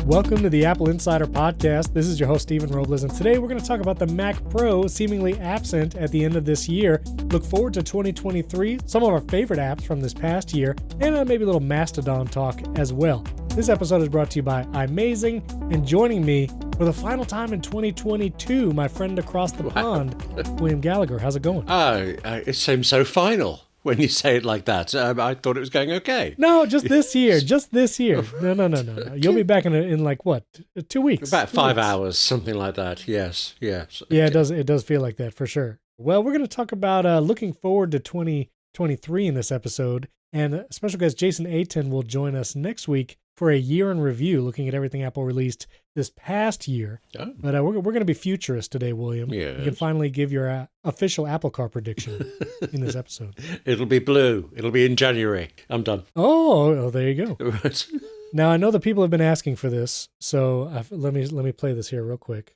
Welcome to the Apple Insider Podcast. This is your host, Stephen Robles, and today we're going to talk about the Mac Pro seemingly absent at the end of this year. Look forward to 2023, some of our favorite apps from this past year, and maybe a little Mastodon talk as well. This episode is brought to you by iMazing, and joining me for the final time in 2022, my friend across the pond, William Gallagher. How's it going? It seems so final when you say it like that. I thought it was going okay. No, just this year. Just this year. No. You'll be back in like, what, 2 weeks? About 5 hours, something like that. Yes. Yeah, it does feel like that for sure. Well, we're going to talk about looking forward to 2023 in this episode. And special guest Jason Aten will join us next week for a year in review, looking at everything Apple released this past year. Oh. But we're going to be futurist today, William. Yes. You can finally give your official Apple Car prediction in this episode. It'll be blue. It'll be in January. I'm done. Oh, there you go. Right. Now, I know that people have been asking for this, so let me play this here real quick.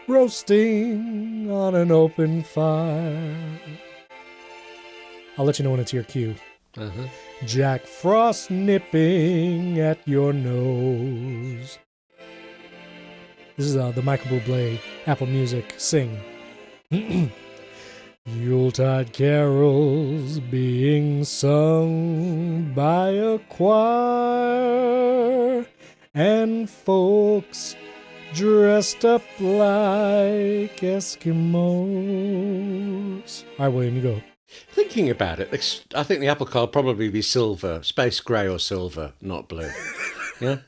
Roasting on an open fire. I'll let you know when it's your cue. Uh-huh. Jack Frost nipping at your nose. This is the Michael Bublé Apple Music Sing. Yuletide carols being sung by a choir, and folks dressed up like Eskimos. All right, William, you go. Thinking about it, I think the Apple Car will probably be silver, space grey or silver, not blue. Yeah?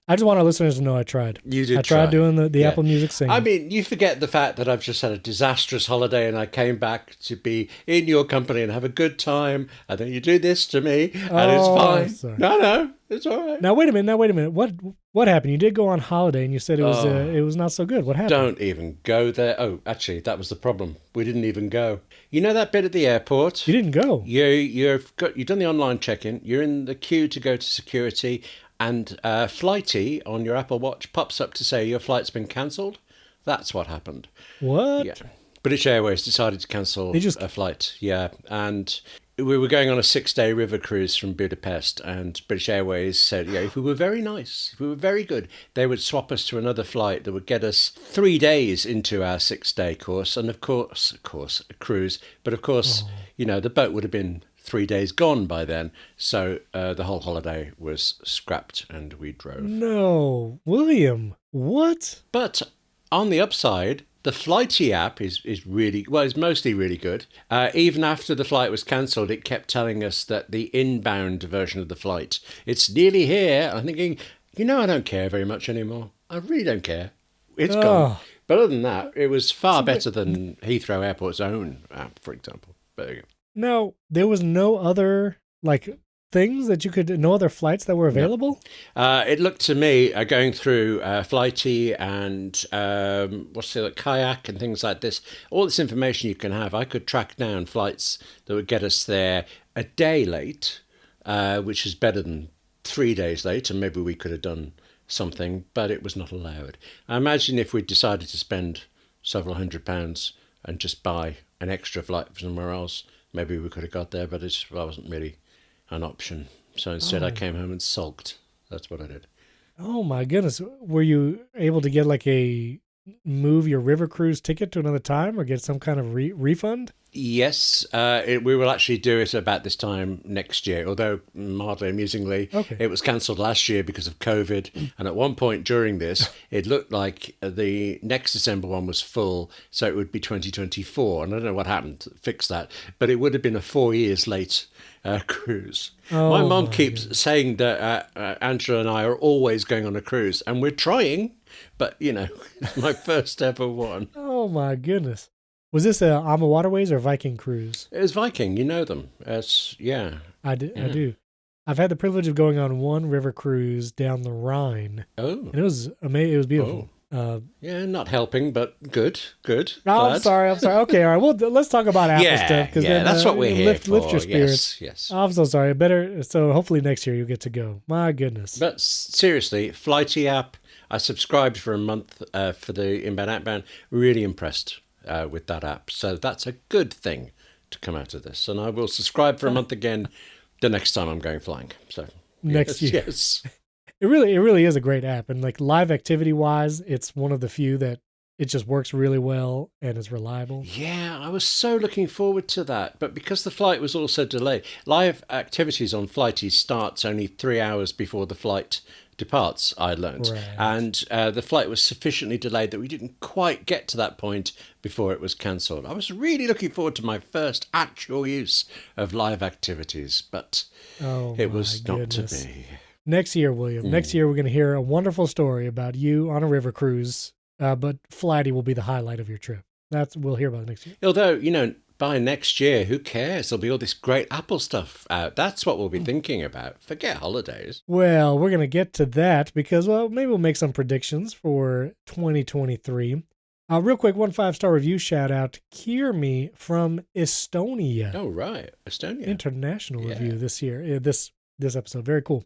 I just want our listeners to know I tried. You did I tried doing the Apple Music Sing. I mean, you forget the fact that I've just had a disastrous holiday and I came back to be in your company and have a good time, and then you do this to me, and it's fine. Sorry. No, it's all right. Now, wait a minute. What happened? You did go on holiday and you said it was not so good. What happened? Don't even go there. Oh, actually, that was the problem. We didn't even go. You know that bit at the airport? You didn't go. You've done the online check-in. You're in the queue to go to security, and Flighty on your Apple Watch pops up to say your flight's been cancelled. That's what happened. What? Yeah. British Airways decided to cancel a flight. Yeah, and we were going on a 6-day river cruise from Budapest, and British Airways said, if we were very nice, if we were very good, they would swap us to another flight that would get us 3 days into our 6-day course, and of course, a cruise. But of course, the boat would have been 3 days gone by then, so the whole holiday was scrapped and we drove. No, William, what? But on the upside, the Flighty app is mostly really good. Even after the flight was cancelled, it kept telling us that the inbound version of the flight, it's nearly here. I'm thinking, I don't care very much anymore. I really don't care. It's gone. But other than that, it was far better than Heathrow Airport's own app, for example. There you go. No, there was no other, things that no other flights that were available? No. It looked to me, going through Flighty and Kayak and things like this, all this information you can have, I could track down flights that would get us there a day late, which is better than 3 days late, and maybe we could have done something, but it was not allowed. I imagine if we decided to spend several £100 and just buy an extra flight from somewhere else, maybe we could have got there, but that wasn't really an option. So instead I came home and sulked. That's what I did. Oh my goodness. Were you able to get move your river cruise ticket to another time or get some kind of refund? Yes, we will actually do it about this time next year, although mildly amusingly, It was cancelled last year because of COVID. And at one point during this, it looked like the next December one was full, so it would be 2024. And I don't know what happened to fix that, but it would have been a 4 years late cruise. My mom keeps saying that Angela and I are always going on a cruise, and we're trying, but, it's my first ever one. Oh, my goodness. Was this a AMA Waterways or Viking cruise? It was Viking. You know them. Yeah. I do. I've had the privilege of going on one river cruise down the Rhine. Oh. And it was amazing. It was beautiful. Not helping, but good. Oh, I'm sorry. Okay, all right. Well, let's talk about Apple stuff. That's what we're here for. Lift your spirits. Yes. I'm so sorry. So hopefully next year you'll get to go. My goodness. But seriously, Flighty app, I subscribed for a month for the inbound outbound. Really impressed with that app. So that's a good thing to come out of this. And I will subscribe for a month again the next time I'm going flying. So next year. Yes. It really is a great app. And like live activity wise, it's one of the few that it just works really well and is reliable. Yeah, I was so looking forward to that. But because the flight was also delayed, live activities on Flighty starts only 3 hours before the flight departs, I learned. Right. And the flight was sufficiently delayed that we didn't quite get to that point before it was cancelled. I was really looking forward to my first actual use of live activities, but it was not to be. Next year, William, next year we're going to hear a wonderful story about you on a river cruise, but Flighty will be the highlight of your trip. We'll hear about it next year. Although, by next year, who cares? There'll be all this great Apple stuff out. That's what we'll be thinking about. Forget holidays. Well, we're going to get to that because, well, maybe we'll make some predictions for 2023. Real quick, 1 5-star review shout out to Kiermi from Estonia. Oh, right. Estonia. International review this year, this episode. Very cool.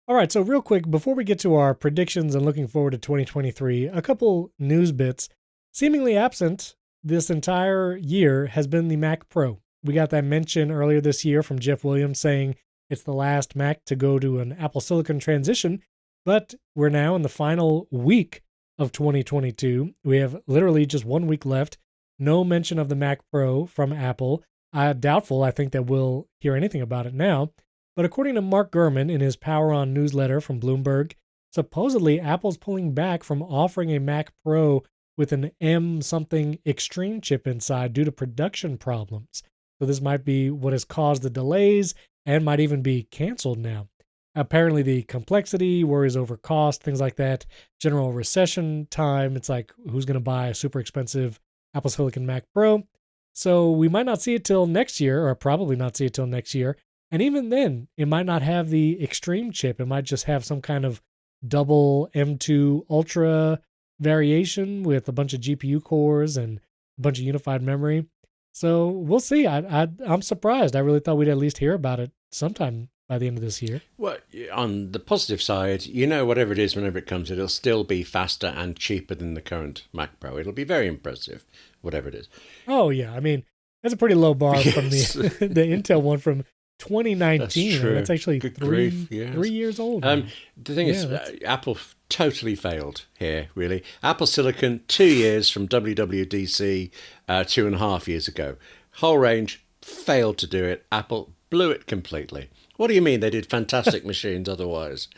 All right, so real quick, before we get to our predictions and looking forward to 2023, a couple news bits. Seemingly absent this entire year has been the Mac Pro. We got that mention earlier this year from Jeff Williams saying it's the last Mac to go to an Apple Silicon transition, but we're now in the final week of 2022. We have literally just 1 week left. No mention of the Mac Pro from Apple. Doubtful, I think, that we'll hear anything about it now. But according to Mark Gurman in his Power On newsletter from Bloomberg, supposedly Apple's pulling back from offering a Mac Pro with an M something Extreme chip inside due to production problems. So this might be what has caused the delays and might even be canceled now. Apparently the complexity, worries over cost, things like that, general recession time. It's like, who's going to buy a super expensive Apple Silicon Mac Pro? So we might not see it till next year, or probably not see it till next year. And even then, it might not have the Extreme chip. It might just have some kind of double M2 Ultra variation with a bunch of GPU cores and a bunch of unified memory. So we'll see. I'm surprised. I really thought we'd at least hear about it sometime by the end of this year. Well, on the positive side, whatever it is, whenever it comes, it'll still be faster and cheaper than the current Mac Pro. It'll be very impressive, whatever it is. Oh, yeah. I mean, that's a pretty low bar from the Intel one from 2019. That's true. That's actually Good 3 grief, yes. 3 years old. The thing is, Apple totally failed here, really. Apple Silicon, 2 years from WWDC 2.5 years ago. Whole range, failed to do it. Apple blew it completely. What do you mean they did fantastic machines otherwise?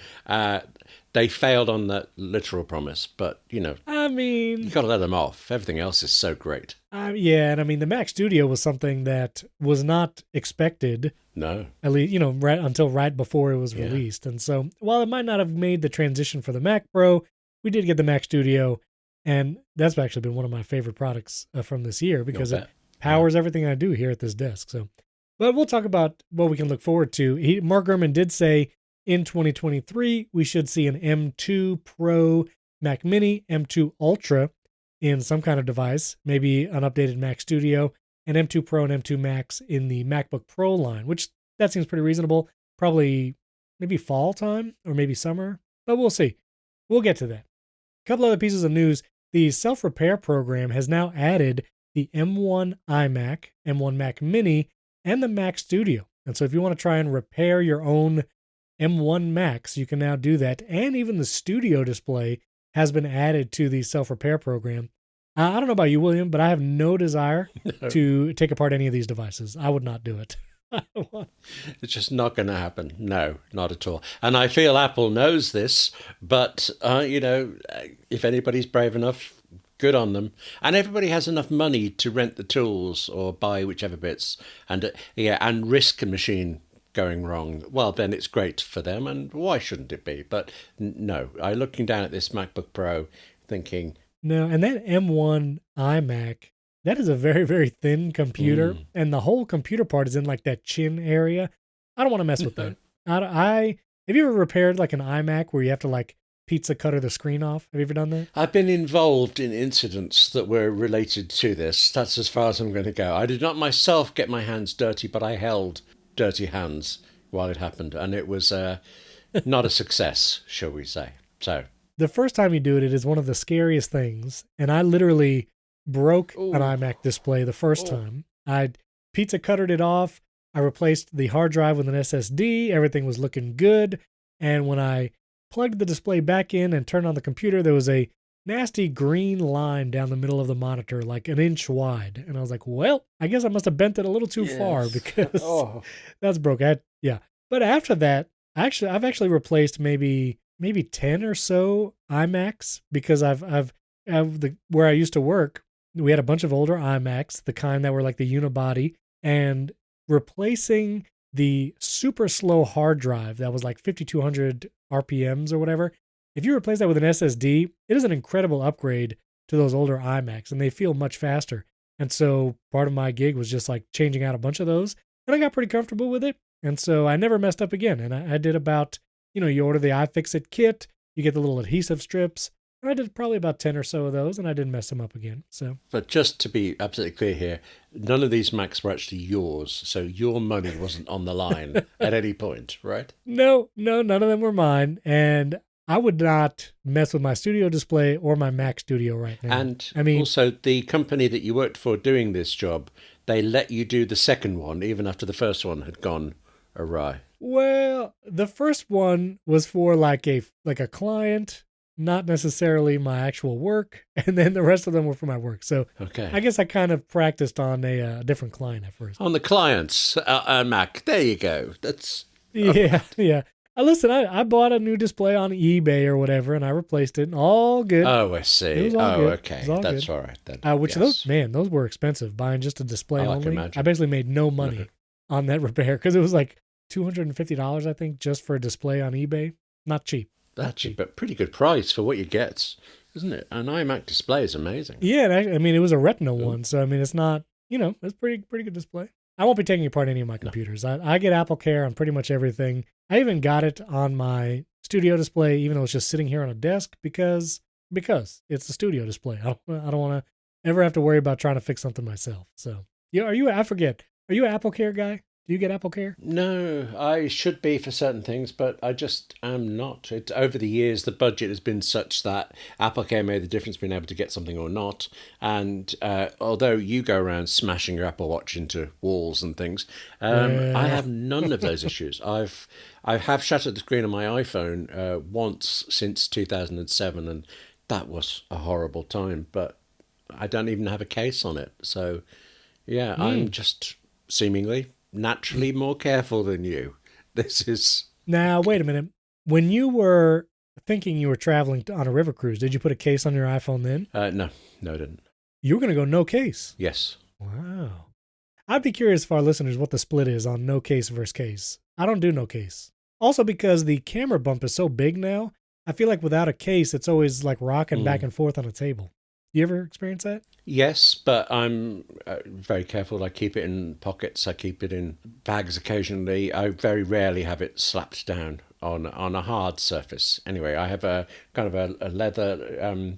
They failed on that literal promise, but, I mean, you got to let them off. Everything else is so great. Yeah, and I mean, the Mac Studio was something that was not expected. No. At least, until right before it was released. And so, while it might not have made the transition for the Mac Pro, we did get the Mac Studio, and that's actually been one of my favorite products from this year because it powers everything I do here at this desk. So, but we'll talk about what we can look forward to. Mark Gurman did say in 2023, we should see an M2 Pro Mac Mini, M2 Ultra in some kind of device, maybe an updated Mac Studio, and M2 Pro and M2 Max in the MacBook Pro line, which that seems pretty reasonable. Probably maybe fall time or maybe summer, but we'll see. We'll get to that. A couple other pieces of news. The self-repair program has now added the M1 iMac, M1 Mac Mini, and the Mac Studio. And so if you want to try and repair your own M1 Macs, you can now do that. And even the Studio display has been added to the self-repair program. I don't know about you, William, but I have no desire to take apart any of these devices. I would not do it. It's just not going to happen. No, not at all. And I feel Apple knows this, but, if anybody's brave enough, good on them. And everybody has enough money to rent the tools or buy whichever bits and risk a machine going wrong. Well, then it's great for them. And why shouldn't it be? But no, I'm looking down at this MacBook Pro thinking... No, and that M1 iMac, that is a very, very thin computer. And the whole computer part is in like that chin area. I don't want to mess with that. Have you ever repaired like an iMac where you have to like pizza cutter the screen off? Have you ever done that? I've been involved in incidents that were related to this. That's as far as I'm going to go. I did not myself get my hands dirty, but I held dirty hands while it happened. And it was not a success, shall we say. So the first time you do it, it is one of the scariest things. And I literally broke an iMac display the first time. I pizza cuttered it off. I replaced the hard drive with an SSD. Everything was looking good. And when I plugged the display back in and turned on the computer, there was a nasty green line down the middle of the monitor, like an inch wide. And I was like, well, I guess I must have bent it a little too far because that's broke. Yeah. But after that, I've actually replaced maybe 10 or so iMacs because where I used to work, we had a bunch of older iMacs, the kind that were like the unibody, and replacing the super slow hard drive that was like 5,200 RPMs or whatever. If you replace that with an SSD, it is an incredible upgrade to those older iMacs, and they feel much faster. And so part of my gig was just like changing out a bunch of those, and I got pretty comfortable with it. And so I never messed up again. And I did about, you order the iFixit kit, you get the little adhesive strips. And I did probably about 10 or so of those, and I didn't mess them up again. So, but just to be absolutely clear here, none of these Macs were actually yours, so your money wasn't on the line at any point, right? No, none of them were mine. And I would not mess with my studio display or my Mac Studio right now. And I mean, also, the company that you worked for doing this job, they let you do the second one even after the first one had gone awry. Well, the first one was for like a client, not necessarily my actual work, and then the rest of them were for my work. So okay. I guess I kind of practiced on a different client at first. On the client's Mac. There you go. That's yeah. Listen, I bought a new display on eBay or whatever, and I replaced it. And all good. Oh, I see. It was all good. Okay. That's good. all right then. Which those were expensive. Buying just a display only. I can imagine. I basically made no money on that repair because it was like $250, I think, just for a display on eBay. Not cheap. That's cheap, but pretty good price for what you get, isn't it? An iMac display is amazing. Yeah, I mean, it was a Retina one, so I mean, it's not, it's pretty good display. I won't be taking apart any of my computers. No. I get AppleCare on pretty much everything. I even got it on my studio display, even though it's just sitting here on a desk, because it's a studio display. I don't want to ever have to worry about trying to fix something myself. So, are you an AppleCare guy? Do you get AppleCare? No, I should be for certain things, but I just am not. Over the years, the budget has been such that AppleCare made the difference being able to get something or not. And although you go around smashing your Apple Watch into walls and things, I have none of those issues. I have shattered the screen on my iPhone once since 2007, and that was a horrible time. But I don't even have a case on it. So, yeah, I'm just seemingly naturally more careful than you. This is... Now, wait a minute. When you were thinking you were traveling on a river cruise, did you put a case on your iPhone then? No, I didn't. You were going to go no case? Yes. Wow. I'd be curious for our listeners what the split is on no case versus case. I don't do no case. Also because the camera bump is so big now, I feel like without a case, it's always like rocking back and forth on a table. You ever experience that? Yes, but I'm very careful. I keep it in pockets. I keep it in bags occasionally. I very rarely have it slapped down on a hard surface. Anyway, I have a kind of a leather, I was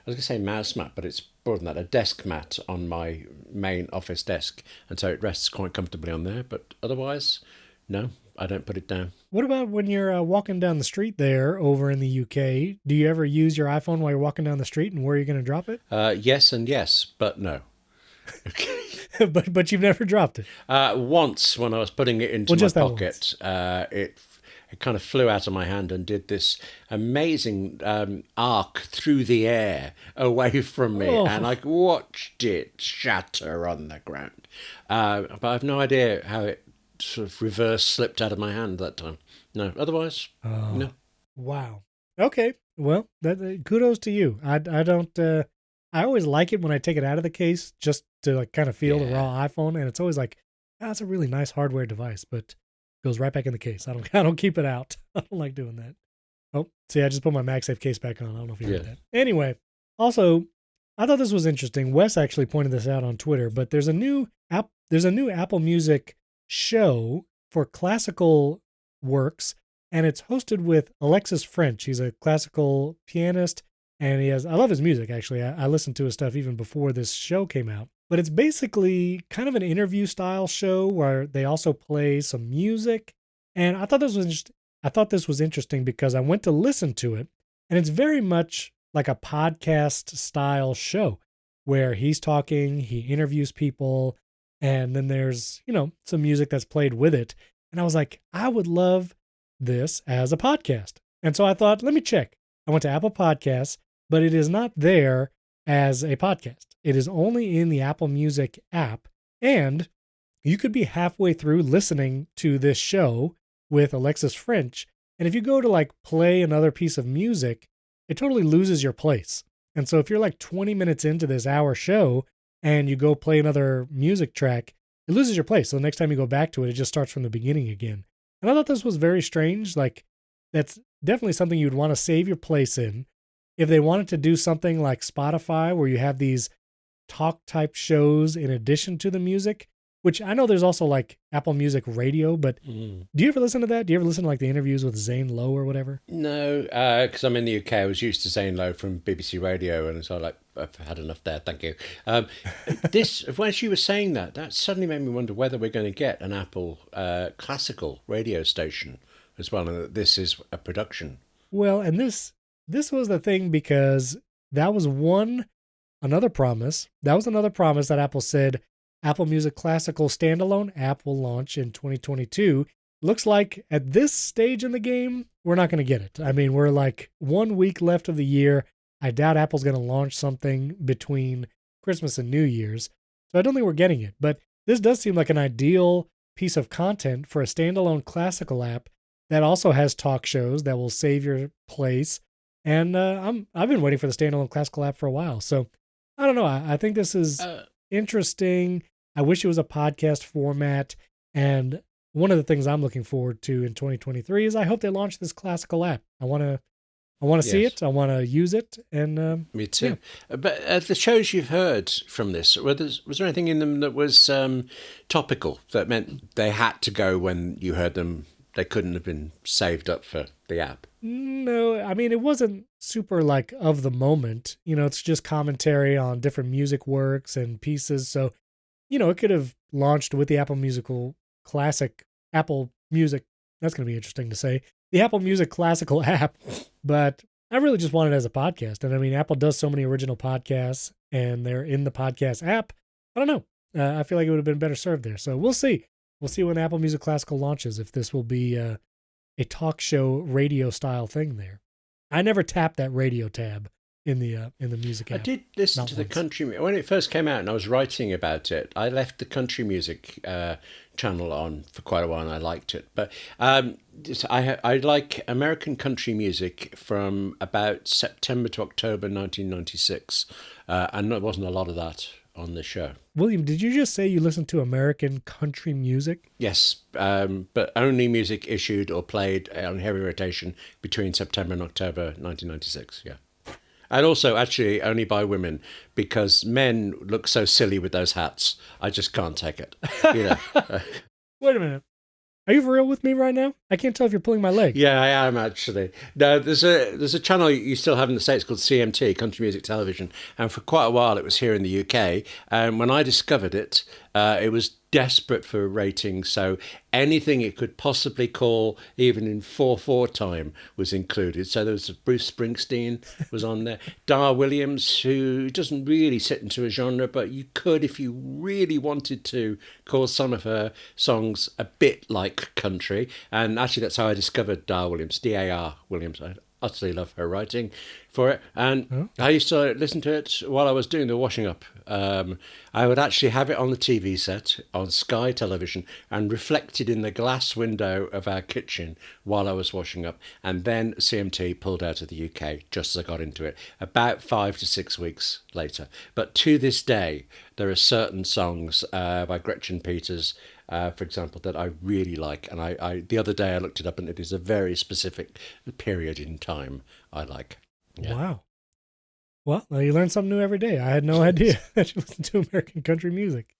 going to say mouse mat, but it's more than that, a desk mat on my main office desk. And so it rests quite comfortably on there. But otherwise, no, I don't put it down. What about when you're walking down the street there over in the UK? Do you ever use your iPhone while you're walking down the street, and where are you going to drop it? Yes and yes, but no. Okay. but you've never dropped it? Once when I was putting it into my pocket, it kind of flew out of my hand and did this amazing arc through the air away from me, and I watched it shatter on the ground. But I have no idea how it sort of reverse slipped out of my hand that time. No, otherwise, no. Wow. Okay. Well, kudos to you. I don't. I always like it when I take it out of the case just to like kind of feel the raw iPhone, and it's always like, that's a really nice hardware device, but it goes right back in the case. I don't keep it out. I don't like doing that. Oh, see, I just put my MagSafe case back on. I don't know if you heard that. Anyway, also, I thought this was interesting. Wes actually pointed this out on Twitter, but there's a new Apple Music show for classical works, and it's hosted with Alexis French. He's a classical pianist, and I love his music, actually. I listened to his stuff even before this show came out. But it's basically kind of an interview style show where they also play some music. And I thought this was interesting because I went to listen to it, and it's very much like a podcast style show where he's talking, he interviews people, and then there's, some music that's played with it. And I was like, I would love this as a podcast. And so I thought, let me check. I went to Apple Podcasts, but it is not there as a podcast. It is only in the Apple Music app. And you could be halfway through listening to this show with Alexis French. And if you go to like play another piece of music, it totally loses your place. And so if you're like 20 minutes into this hour show and you go play another music track, it loses your place. So the next time you go back to it, it just starts from the beginning again. And I thought this was very strange. Like, that's definitely something you'd want to save your place in. If they wanted to do something like Spotify, where you have these talk type shows in addition to the music, which I know there's also like Apple Music Radio, but do you ever listen to that? Do you ever listen to like the interviews with Zane Lowe or whatever? No, because I'm in the UK. I was used to Zane Lowe from BBC Radio, and so I've had enough there. Thank you. When she was saying that suddenly made me wonder whether we're going to get an Apple classical radio station as well, and that this is a production. Well, and this was the thing, because that was another promise. That was another promise that Apple said Apple Music Classical standalone app will launch in 2022. Looks like at this stage in the game, we're not going to get it. I mean, we're like 1 week left of the year. I doubt Apple's going to launch something between Christmas and New Year's. So I don't think we're getting it. But this does seem like an ideal piece of content for a standalone classical app that also has talk shows that will save your place. And I've been waiting for the standalone classical app for a while. So I don't know. I think this is interesting. I wish it was a podcast format. And one of the things I'm looking forward to in 2023 is I hope they launch this classical app. I want to see it. I want to use it. And me too. Yeah. But the shows you've heard from this, was there anything in them that was topical, that meant they had to go when you heard them? They couldn't have been saved up for the app? No, I mean, it wasn't super like of the moment. It's just commentary on different music works and pieces. So, it could have launched with the Apple Music, that's going to be interesting to say, the Apple Music Classical app. But I really just want it as a podcast. And I mean, Apple does so many original podcasts and they're in the podcast app. I don't know. I feel like it would have been better served there. So we'll see. We'll see when Apple Music Classical launches, if this will be a talk show radio style thing there. I never tapped that radio tab in the music app. I did listen to the country when it first came out, and I was writing about it. I left the country music channel on for quite a while, and I liked it. But I like American country music from about September to October 1996, and there wasn't a lot of that on the show. William, did you just say you listen to American country music? Yes, but only music issued or played on heavy rotation between September and October 1996, yeah. And also, actually, only by women, because men look so silly with those hats. I just can't take it. Wait a minute. Are you for real with me right now? I can't tell if you're pulling my leg. Yeah, I am, actually. No, there's a channel you still have in the States called CMT, Country Music Television, and for quite a while it was here in the UK. And when I discovered it, it was desperate for ratings, so anything it could possibly call, even in 4/4 time, was included. So there was Bruce Springsteen was on there, Dar Williams, who doesn't really sit into a genre, but you could, if you really wanted to, call some of her songs a bit like country. And actually, that's how I discovered Dar Williams, D-A-R Williams. I utterly love her writing for it. And I used to listen to it while I was doing the washing up. I would actually have it on the TV set on Sky Television and reflected in the glass window of our kitchen while I was washing up. And then CMT pulled out of the UK just as I got into it, about 5 to 6 weeks later. But to this day, there are certain songs by Gretchen Peters, for example, that I really like. And I the other day I looked it up, and it is a very specific period in time I like. Yeah. Wow. Well, you learn something new every day. I had no idea that you listen to American country music.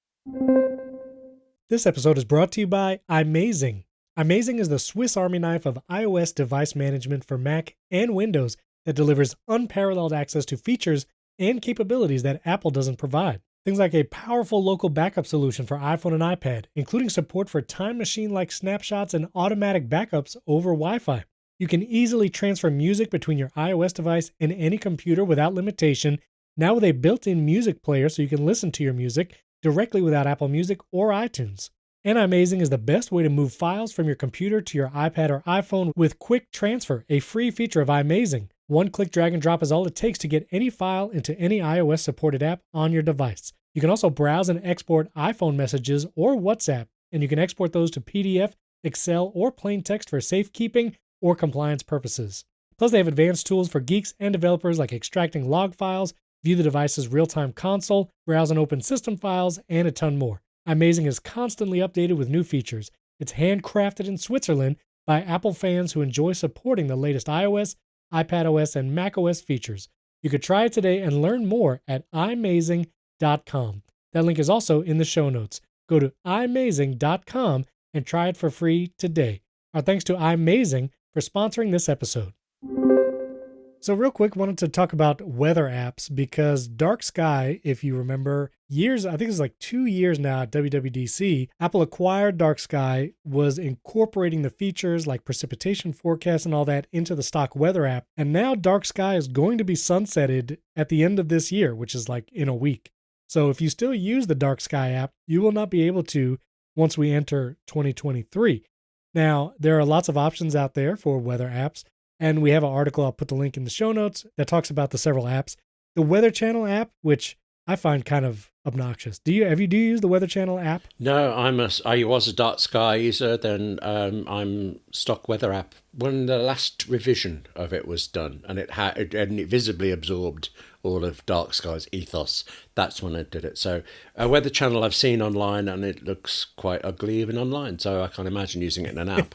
This episode is brought to you by iMazing. iMazing is the Swiss Army knife of iOS device management for Mac and Windows that delivers unparalleled access to features and capabilities that Apple doesn't provide. Things like a powerful local backup solution for iPhone and iPad, including support for time machine-like snapshots and automatic backups over Wi-Fi. You can easily transfer music between your iOS device and any computer without limitation, now with a built-in music player so you can listen to your music directly without Apple Music or iTunes. And iMazing is the best way to move files from your computer to your iPad or iPhone with Quick Transfer, a free feature of iMazing. One-click drag and drop is all it takes to get any file into any iOS-supported app on your device. You can also browse and export iPhone messages or WhatsApp, and you can export those to PDF, Excel, or plain text for safekeeping or compliance purposes. Plus, they have advanced tools for geeks and developers like extracting log files, view the device's real-time console, browse and open system files, and a ton more. iMazing is constantly updated with new features. It's handcrafted in Switzerland by Apple fans who enjoy supporting the latest iOS, iPadOS, and macOS features. You could try it today and learn more at iMazing.com. That link is also in the show notes. Go to iMazing.com and try it for free today. Our thanks to iMazing for sponsoring this episode. So real quick, wanted to talk about weather apps because Dark Sky, if you remember, I think it's like 2 years now at WWDC, Apple acquired Dark Sky, was incorporating the features like precipitation forecasts and all that into the stock weather app. And now Dark Sky is going to be sunsetted at the end of this year, which is like in a week. So if you still use the Dark Sky app, you will not be able to once we enter 2023. Now, there are lots of options out there for weather apps. And we have an article, I'll put the link in the show notes, that talks about the several apps. The Weather Channel app, which I find kind of obnoxious. Do you use the Weather Channel app? No, I was a Dark Sky user, then I'm stock weather app. When the last revision of it was done, and it visibly absorbed all of Dark Sky's ethos, that's when I did it. So a Weather Channel I've seen online, and it looks quite ugly even online, so I can't imagine using it in an app.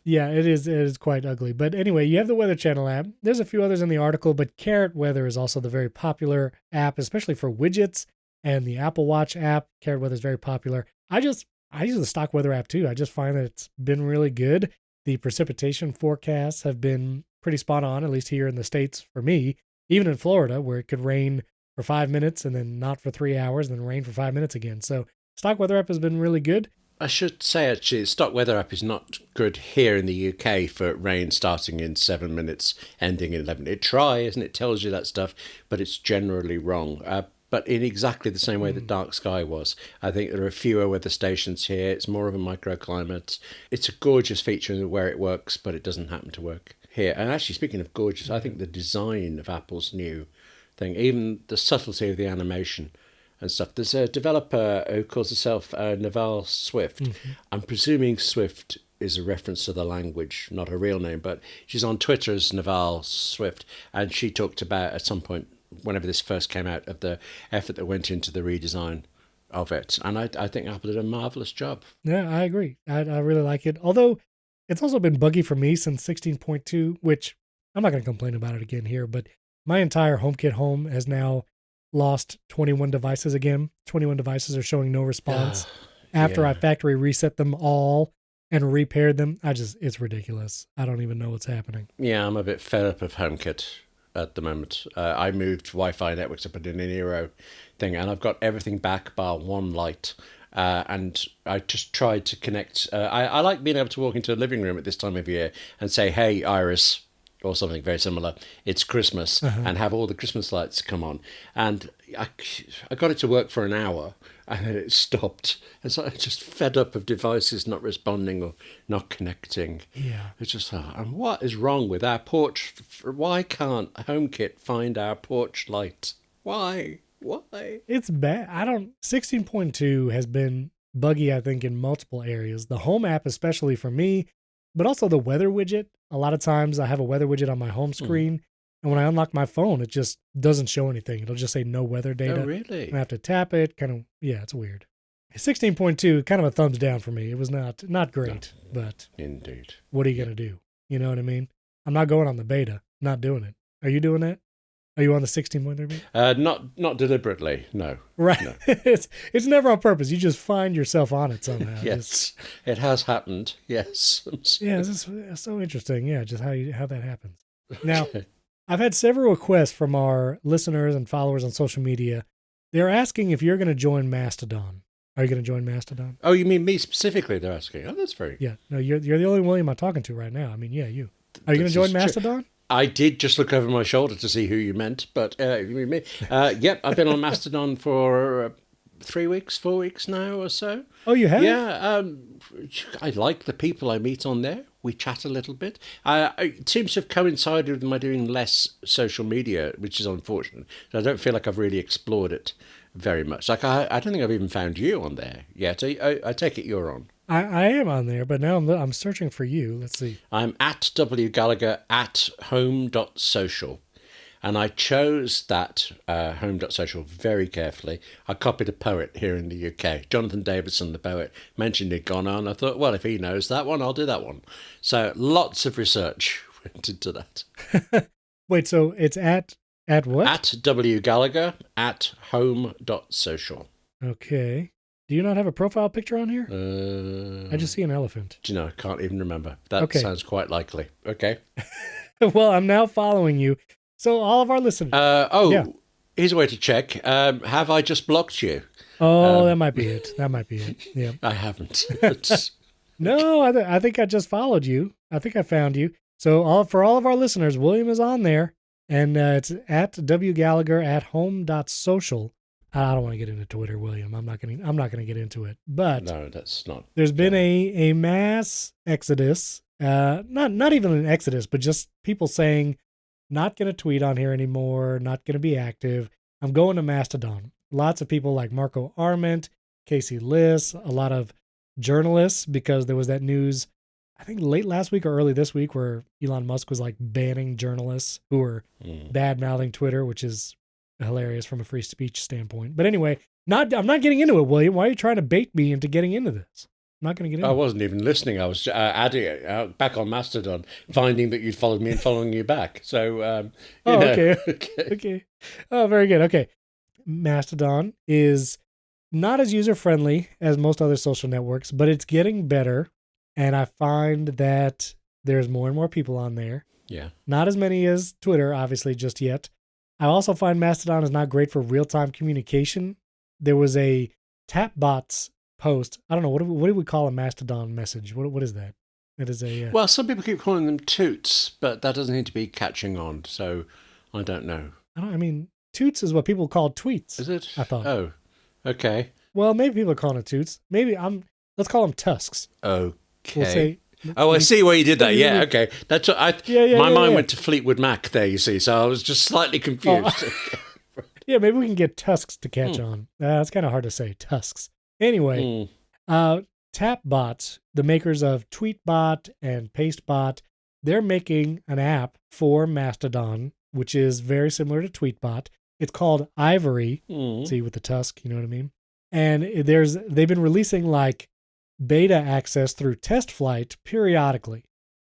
Yeah, it is quite ugly. But anyway, you have the Weather Channel app. There's a few others in the article, but Carrot Weather is also the very popular app, especially for widgets, and the Apple Watch app. Carrot Weather is very popular. I use the stock weather app too. I just find that it's been really good. The precipitation forecasts have been pretty spot on, at least here in the States for me, even in Florida, where it could rain for 5 minutes and then not for 3 hours and then rain for 5 minutes again. So stock weather app has been really good. I should say, actually, stock weather app is not good here in the UK for rain starting in 7 minutes, ending in 11. It tries and it tells you that stuff, but it's generally wrong. But in exactly the same way that Dark Sky was. I think there are fewer weather stations here. It's more of a microclimate. It's a gorgeous feature where it works, but it doesn't happen to work here. And actually, speaking of gorgeous, I think the design of Apple's new thing, even the subtlety of the animation and stuff. There's a developer who calls herself Naval Swift. Mm-hmm. I'm presuming Swift is a reference to the language, not her real name, but she's on Twitter as Naval Swift. And she talked about, at some point, whenever this first came out, of the effort that went into the redesign of it. And I think Apple did a marvelous job. Yeah, I agree. I really like it. Although it's also been buggy for me since 16.2, which I'm not going to complain about it again here, but my entire HomeKit home has now lost 21 devices again. 21 devices are showing no response. After I factory reset them all and repaired them, it's ridiculous. I don't even know what's happening. Yeah, I'm a bit fed up of HomeKit at the moment. I moved Wi-Fi networks, I put in an Eero thing, and I've got everything back bar one light. And I just tried to connect. I like being able to walk into a living room at this time of year and say, "Hey, Iris," or something very similar, "it's Christmas," and have all the Christmas lights come on. And I got it to work for an hour, and then it stopped. And so I'm just fed up of devices not responding or not connecting. Yeah. It's just, and what is wrong with our porch? Why can't HomeKit find our porch light? Why? It's bad. 16.2 has been buggy, I think, in multiple areas. The home app, especially for me, but also the weather widget. A lot of times I have a weather widget on my home screen, and when I unlock my phone, it just doesn't show anything. It'll just say no weather data. Oh, really? I have to tap it. It's weird. 16.2, kind of a thumbs down for me. It was not great, but indeed. What are you going to do? You know what I mean? I'm not going on the beta. Not doing it. Are you doing that? Are you on the 16.3 beta? Not deliberately, no. Right. No. It's never on purpose. You just find yourself on it somehow. Yes, it has happened. Yes. Yeah, it's so interesting. Yeah, just how that happens. Now, I've had several requests from our listeners and followers on social media. They're asking if you're going to join Mastodon. Are you going to join Mastodon? Oh, you mean me specifically? They're asking. Oh, that's very. Yeah. No, you're the only William I'm talking to right now. I mean, yeah, you. Are you going to join Mastodon? I did just look over my shoulder to see who you meant, but yep, I've been on Mastodon for 3 weeks, 4 weeks now or so. Oh, you have? Yeah, I like the people I meet on there. We chat a little bit. It seems to have coincided with my doing less social media, which is unfortunate. I don't feel like I've really explored it very much. Like I don't think I've even found you on there yet. I take it you're on. I am on there, but now I'm searching for you. Let's see. I'm at wgallagher at home.social. And I chose that home.social very carefully. I copied a poet here in the UK, Jonathan Davidson, the poet, mentioned it gone on. I thought, well, if he knows that one, I'll do that one. So lots of research went into that. Wait, so it's at what? At wgallagher at home.social. Okay. Do you not have a profile picture on here? I just see an elephant. Do you know, I can't even remember. That sounds quite likely. Okay. Well, I'm now following you. So all of our listeners. Here's a way to check. Have I just blocked you? Oh, that might be it. That might be it. Yeah. I haven't. No, I think I just followed you. I think I found you. So for all of our listeners, William is on there, and it's at wgallagher at home.social. I don't want to get into Twitter, William. I'm not gonna get into it. But no, that's not. There's been a mass exodus. Not even an exodus, but just people saying, not going to tweet on here anymore, not going to be active. I'm going to Mastodon. Lots of people like Marco Arment, Casey Liss, a lot of journalists, because there was that news, I think late last week or early this week, where Elon Musk was like banning journalists who were bad-mouthing Twitter, which is hilarious from a free speech standpoint. But anyway, I'm not getting into it, William. Why are you trying to bait me into getting into this? I'm not going to get into it. I wasn't even listening. I was adding it back on Mastodon, finding that you'd followed me and following you back. So, okay. Oh, very good. Okay. Mastodon is not as user-friendly as most other social networks, but it's getting better. And I find that there's more and more people on there. Yeah. Not as many as Twitter, obviously, just yet. I also find Mastodon is not great for real-time communication. There was a Tapbots post. I don't know. What do we call a Mastodon message? What is that? It is a... Well, some people keep calling them toots, but that doesn't seem to be catching on. So I don't know. I mean, toots is what people call tweets. Is it? I thought. Oh, okay. Well, maybe people are calling it toots. Let's call them tusks. Okay. We'll say... I see where you did that. Yeah, okay. That's what my mind went to Fleetwood Mac there, you see, so I was just slightly confused. Oh. Yeah, maybe we can get tusks to catch on. It's kind of hard to say, tusks. Anyway, Tapbots, the makers of Tweetbot and Pastebot, they're making an app for Mastodon, which is very similar to Tweetbot. It's called Ivory. See, with the tusk, you know what I mean? And they've been releasing like beta access through test flight periodically.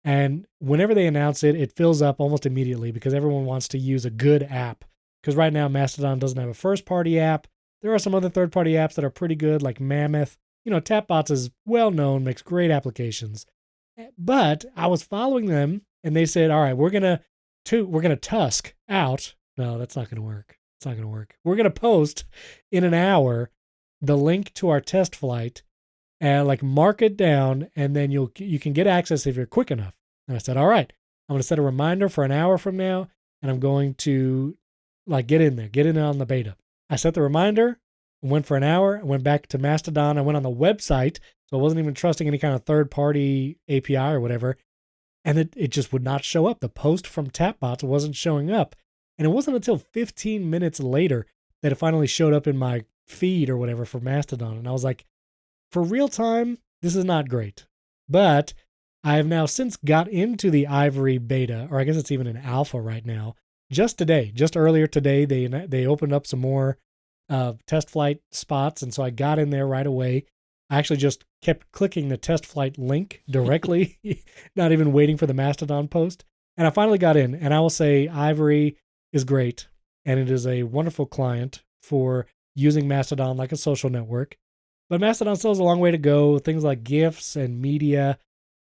And whenever they announce it, it fills up almost immediately because everyone wants to use a good app. Because right now, Mastodon doesn't have a first-party app. There are some other third-party apps that are pretty good, like Mammoth. You know, Tapbots is well-known, makes great applications. But I was following them, and they said, all right, we're gonna tusk out. No, that's not going to work. It's not going to work. We're going to post in an hour the link to our test flight and like mark it down, and then you can get access if you're quick enough. And I said, all right, I'm going to set a reminder for an hour from now, and I'm going to like get in there on the beta. I set the reminder, went for an hour, went back to Mastodon. I went on the website, so I wasn't even trusting any kind of third-party API or whatever, and it just would not show up. The post from Tapbots wasn't showing up, and it wasn't until 15 minutes later that it finally showed up in my feed or whatever for Mastodon, and I was like, for real time, this is not great. But I have now since got into the Ivory beta, or I guess it's even an alpha right now. Just earlier today, they opened up some more test flight spots, and so I got in there right away. I actually just kept clicking the test flight link directly, not even waiting for the Mastodon post. And I finally got in, and I will say Ivory is great, and it is a wonderful client for using Mastodon like a social network. But Mastodon still has a long way to go. Things like GIFs and media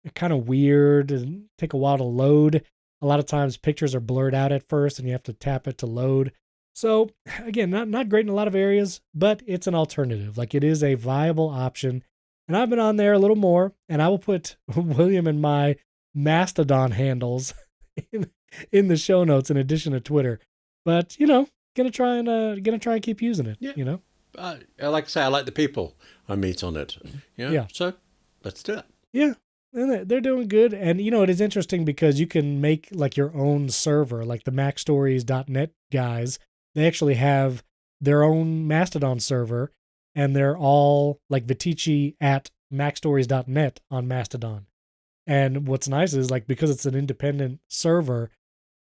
are kind of weird and take a while to load. A lot of times pictures are blurred out at first and you have to tap it to load. So again, not great in a lot of areas, but it's an alternative. Like it is a viable option. And I've been on there a little more, and I will put William and my Mastodon handles in the show notes in addition to Twitter. But, gonna try and keep using it, Yeah. Like I say, I like the people I meet on it. Yeah. So let's do it. Yeah. And they're doing good. And, it is interesting because you can make like your own server, like the MacStories.net guys. They actually have their own Mastodon server, and they're all like Vitici at MacStories.net on Mastodon. And what's nice is like because it's an independent server,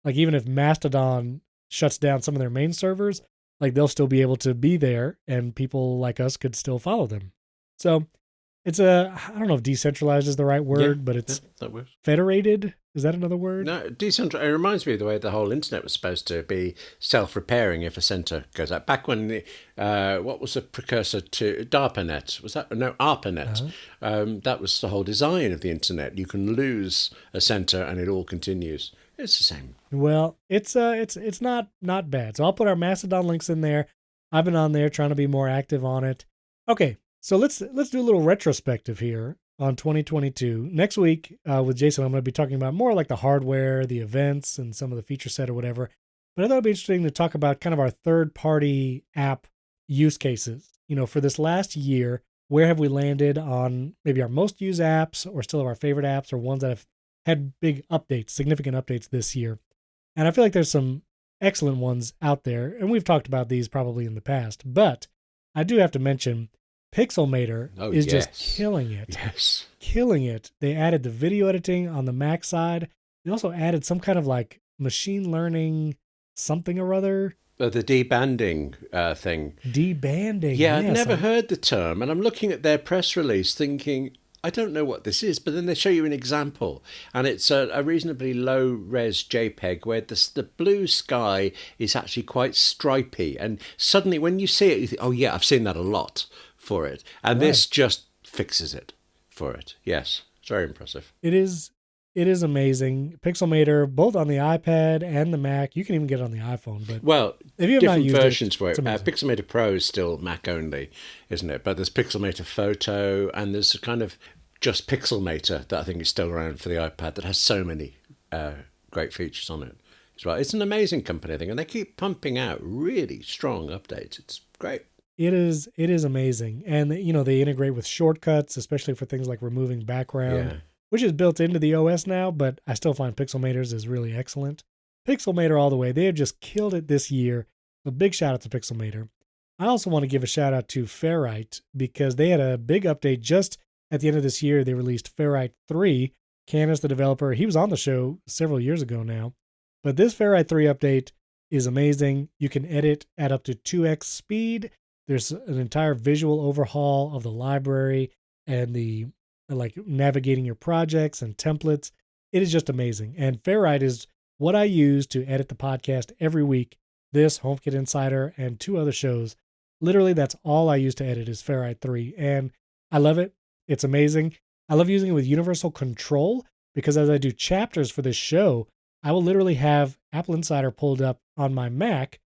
like even if Mastodon shuts down some of their main servers, like they'll still be able to be there and people like us could still follow them. So it's I don't know if decentralized is the right word, but it's that works. Federated. Is that another word? No, decentralized. It reminds me of the way the whole internet was supposed to be self-repairing if a center goes out. Back when what was the precursor to DARPANET? Was that no ARPANET? That was the whole design of the internet. You can lose a center and it all continues. It's the same. Well, it's not bad. So I'll put our Mastodon links in there. I've been on there trying to be more active on it. Okay, so let's do a little retrospective here on 2022. Next week with Jason, I'm going to be talking about more like the hardware, the events, and some of the feature set or whatever. But I thought it'd be interesting to talk about kind of our third-party app use cases. For this last year, where have we landed on maybe our most used apps or still our favorite apps or ones that have had big updates, significant updates this year. And I feel like there's some excellent ones out there, and we've talked about these probably in the past, but I do have to mention Pixelmator is just killing it. Yes. Killing it. They added the video editing on the Mac side. They also added some kind of like machine learning something or other. The debanding thing. Debanding. Yeah, I've never heard the term, and I'm looking at their press release thinking, I don't know what this is, but then they show you an example, and it's a reasonably low-res JPEG where the blue sky is actually quite stripy, and suddenly when you see it, you think, oh yeah, I've seen that a lot for it, and this just fixes it for it. Yes, it's very impressive. It is amazing. Pixelmator, both on the iPad and the Mac. You can even get it on the iPhone. But if you have different not used versions for it. Pixelmator Pro is still Mac only, isn't it? But there's Pixelmator Photo, and there's a kind of just Pixelmator that I think is still around for the iPad that has so many great features on it as well. It's an amazing company, I think, and they keep pumping out really strong updates. It's great. It is amazing. And, they integrate with shortcuts, especially for things like removing background, which is built into the OS now, but I still find Pixelmator's is really excellent. Pixelmator all the way. They have just killed it this year. A big shout out to Pixelmator. I also want to give a shout out to Ferrite because they had a big update just at the end of this year. They released Ferrite 3. Canis, the developer, he was on the show several years ago now. But this Ferrite 3 update is amazing. You can edit at up to 2x speed. There's an entire visual overhaul of the library and the like navigating your projects and templates. It is just amazing. And Ferrite is what I use to edit the podcast every week. This, HomeKit Insider, and 2 other shows. Literally, that's all I use to edit is Ferrite 3. And I love it. It's amazing. I love using it with Universal Control because as I do chapters for this show, I will literally have AppleInsider pulled up on my Mac,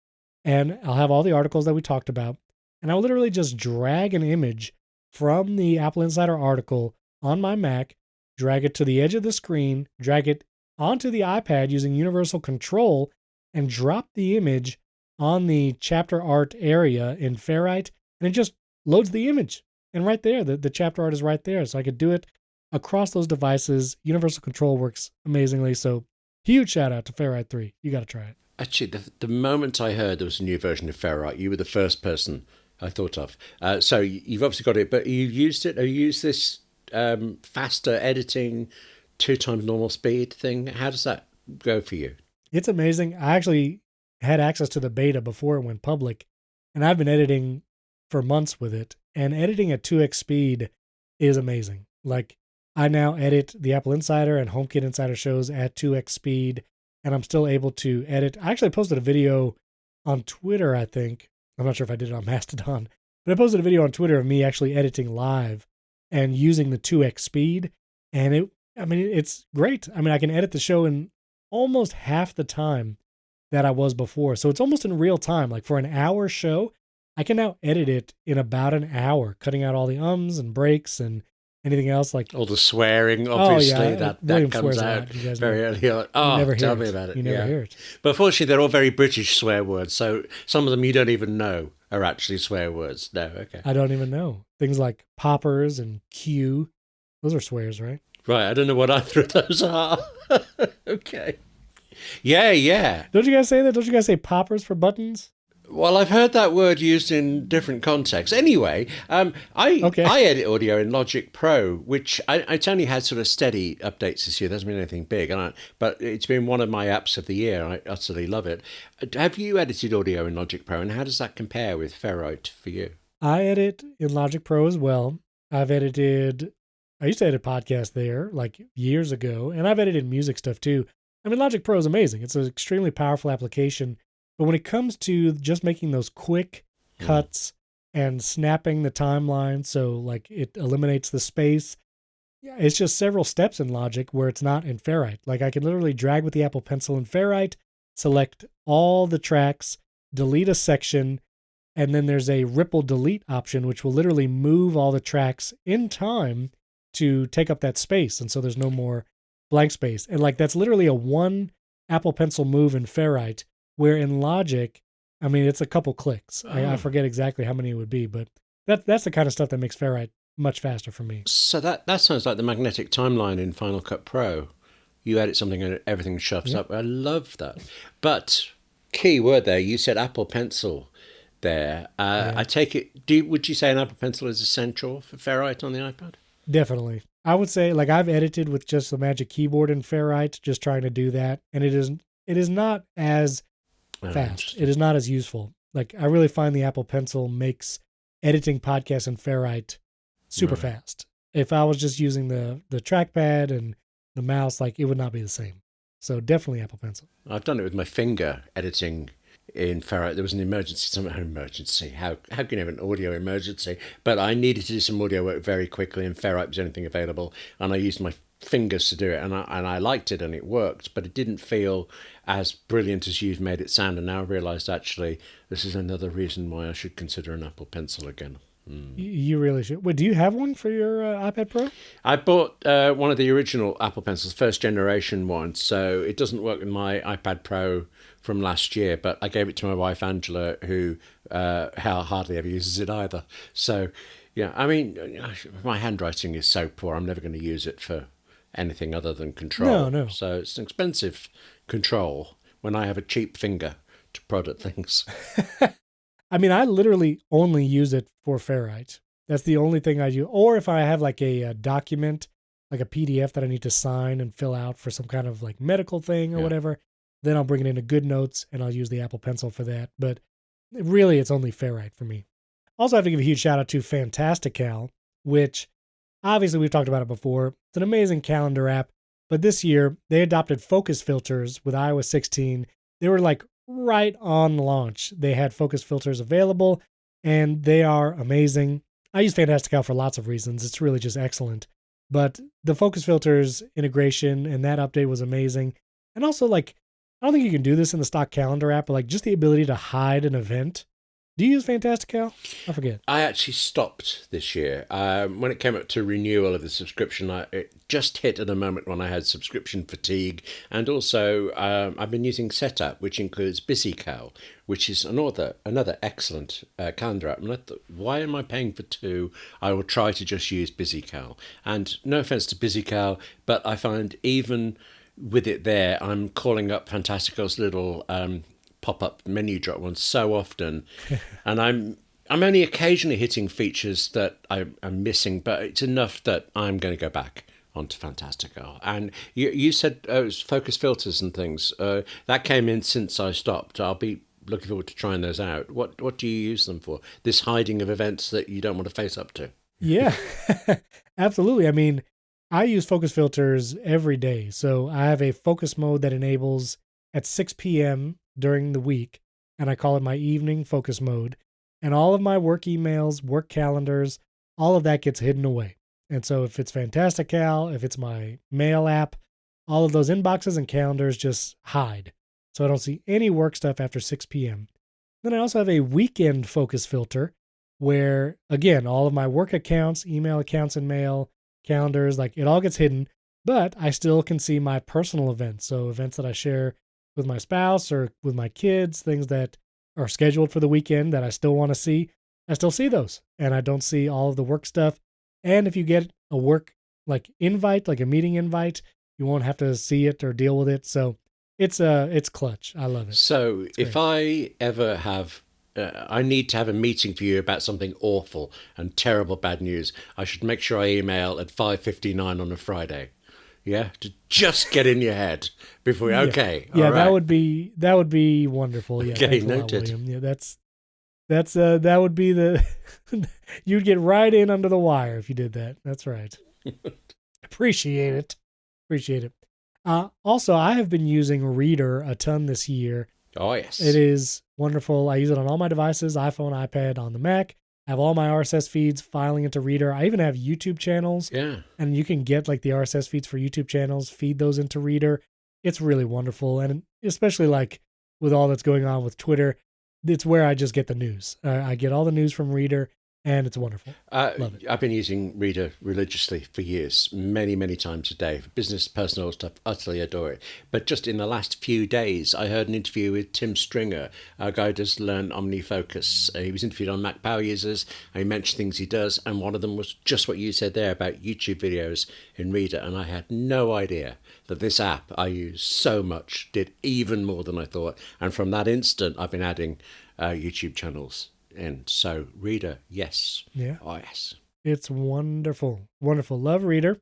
and I'll have all the articles that we talked about. And I'll literally just drag an image from the AppleInsider article on my Mac, drag it to the edge of the screen, drag it onto the iPad using Universal Control, and drop the image on the chapter art area in Ferrite, and it just loads the image. And right there, the chapter art is right there. So I could do it across those devices. Universal Control works amazingly. So huge shout out to Ferrite 3. You got to try it. Actually, the moment I heard there was a new version of Ferrite, you were the first person I thought of. So you've obviously got it, but you've used it. Have you used this faster editing, 2 times normal speed thing? How does that go for you? It's amazing. I actually had access to the beta before it went public, and I've been editing for months with it. And editing at 2x speed is amazing. Like, I now edit the Apple Insider and HomeKit Insider shows at 2x speed, and I'm still able to edit. I actually posted a video on Twitter, I think. I'm not sure if I did it on Mastodon, but I posted a video on Twitter of me actually editing live and using the 2x speed. And it's great. I mean, I can edit the show in almost half the time that I was before. So it's almost in real time. Like for an hour show, I can now edit it in about an hour, cutting out all the ums and breaks and Anything else like? All the swearing, Oh obviously, yeah, that William comes swears a out lot. You guys very know. early on. You Oh, never hear tell it. me about it. You never Yeah. hear it. But fortunately, they're all very British swear words, so some of them you don't even know are actually swear words. No, okay. I don't even know. Things like poppers and Q. Those are swears, right? Right, I don't know what either of those are. Okay. Yeah, yeah. Don't you guys say that? Don't you guys say poppers for buttons? Well, I've heard that word used in different contexts. Anyway, Okay. I edit audio in Logic Pro, which it's only had sort of steady updates this year. There hasn't been anything big, but it's been one of my apps of the year. I utterly love it. Have you edited audio in Logic Pro, and how does that compare with Ferrite for you? I edit in Logic Pro as well. I used to edit podcasts there like years ago, and I've edited music stuff too. I mean, Logic Pro is amazing. It's an extremely powerful application. But when it comes to just making those quick cuts and snapping the timeline so like it eliminates the space, yeah, it's just several steps in Logic where it's not in Ferrite. Like I can literally drag with the Apple Pencil in Ferrite, select all the tracks, delete a section, and then there's a ripple delete option, which will literally move all the tracks in time to take up that space. And so there's no more blank space. And like that's literally a one Apple Pencil move in Ferrite, where in Logic, I mean, it's a couple clicks. I forget exactly how many it would be, but that's the kind of stuff that makes Ferrite much faster for me. So that sounds like the magnetic timeline in Final Cut Pro. You edit something and everything shoves up. I love that. But key word there, you said Apple Pencil there. I take it, would you say an Apple Pencil is essential for Ferrite on the iPad? Definitely. I would say like I've edited with just the Magic Keyboard in Ferrite, just trying to do that. And it is not as fast. It is not as useful. Like I really find the Apple Pencil makes editing podcasts in Ferrite super fast. If I was just using the trackpad and the mouse, like it would not be the same. So definitely Apple Pencil. I've done it with my finger editing in Ferrite. There was an emergency. How can you have an audio emergency? But I needed to do some audio work very quickly, and Ferrite was anything available, and I used my fingers to do it, and I liked it and it worked, but it didn't feel as brilliant as you've made it sound. And now I realised actually this is another reason why I should consider an Apple Pencil again. You really should. Wait, do you have one for your iPad Pro? I bought one of the original Apple Pencils, first generation one, so it doesn't work with my iPad Pro from last year, but I gave it to my wife Angela, who hardly ever uses it either. So yeah, I mean, my handwriting is so poor, I'm never going to use it for anything other than control. No. So it's an expensive control when I have a cheap finger to prod at things. I mean, I literally only use it for Ferrite. That's the only thing I do. Or if I have like a document, like a PDF that I need to sign and fill out for some kind of like medical thing or whatever, then I'll bring it into GoodNotes and I'll use the Apple Pencil for that. But really, it's only Ferrite for me. Also, I have to give a huge shout out to Fantastical, which obviously we've talked about it before. It's an amazing calendar app. But this year, they adopted focus filters with iOS 16. They were like right on launch. They had focus filters available, and they are amazing. I use Fantastical for lots of reasons. It's really just excellent. But the focus filters integration and that update was amazing. And also, like, I don't think you can do this in the stock calendar app, but like just the ability to hide an event. Do you use Fantastical? I forget. I actually stopped this year. When it came up to renewal of the subscription, it just hit at a moment when I had subscription fatigue. And also, I've been using Setup, which includes BusyCal, which is another excellent calendar app. And I thought, why am I paying for two? I will try to just use BusyCal. And no offense to BusyCal, but I find even with it there, I'm calling up Fantastical's little pop-up menu drop one so often, and I'm only occasionally hitting features that I'm missing, but it's enough that I'm going to go back onto Fantastical. And you said it was focus filters and things that came in since I stopped. I'll be looking forward to trying those out. What do you use them for? This hiding of events that you don't want to face up to? Yeah, absolutely. I mean, I use focus filters every day. So I have a focus mode that enables at 6 p.m. during the week, and I call it my evening focus mode. And all of my work emails, work calendars, all of that gets hidden away. And so if it's Fantastical, if it's my mail app, all of those inboxes and calendars just hide. So I don't see any work stuff after 6 p.m. Then I also have a weekend focus filter where, again, all of my work accounts, email accounts, and mail calendars, like it all gets hidden, but I still can see my personal events. So events that I share with my spouse or with my kids, things that are scheduled for the weekend that I still want to see, I still see those. And I don't see all of the work stuff. And if you get a work like invite, like a meeting invite, you won't have to see it or deal with it. So it's clutch. I love it. So It's if great. I ever have, I need to have a meeting for you about something awful and terrible bad news, I should make sure I email at 5:59 on a Friday. Yeah, to just get in your head before. Yeah. Okay, Yeah, all right. that would be wonderful. Yeah, Okay, thanks a lot, noted. William. Yeah, that would be the you'd get right in under the wire if you did that. That's right. Appreciate it. Appreciate it. Also, I have been using Reader a ton this year. Oh It yes. is wonderful. I use it on all my devices, iPhone, iPad, on the Mac. I have all my RSS feeds filing into Reader. I even have YouTube channels, Yeah. and you can get like the RSS feeds for YouTube channels, feed those into Reader. It's really wonderful. And especially like with all that's going on with Twitter, it's where I just get the news. I get all the news from Reader, and it's wonderful. Love it. I've been using Reader religiously for years, many, many times a day. For business, personal stuff, utterly adore it. But just in the last few days, I heard an interview with Tim Stringer, a guy who does Learn OmniFocus. He was interviewed on Mac Power Users, and he mentioned things he does, and one of them was just what you said there about YouTube videos in Reader. And I had no idea that this app I use so much did even more than I thought. And from that instant, I've been adding YouTube channels. And so Reader, yes. Yeah. Oh, yes. It's wonderful. Wonderful. Love Reader.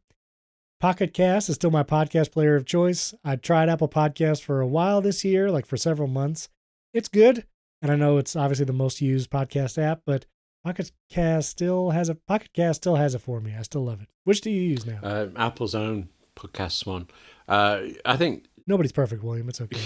Pocket Cast is still my podcast player of choice. I tried Apple Podcasts for a while this year, like for several months. It's good. And I know it's obviously the most used podcast app, but Pocket Cast still has it for me. I still love it. Which do you use now? Apple's own podcast one. I think Nobody's perfect, William. It's okay.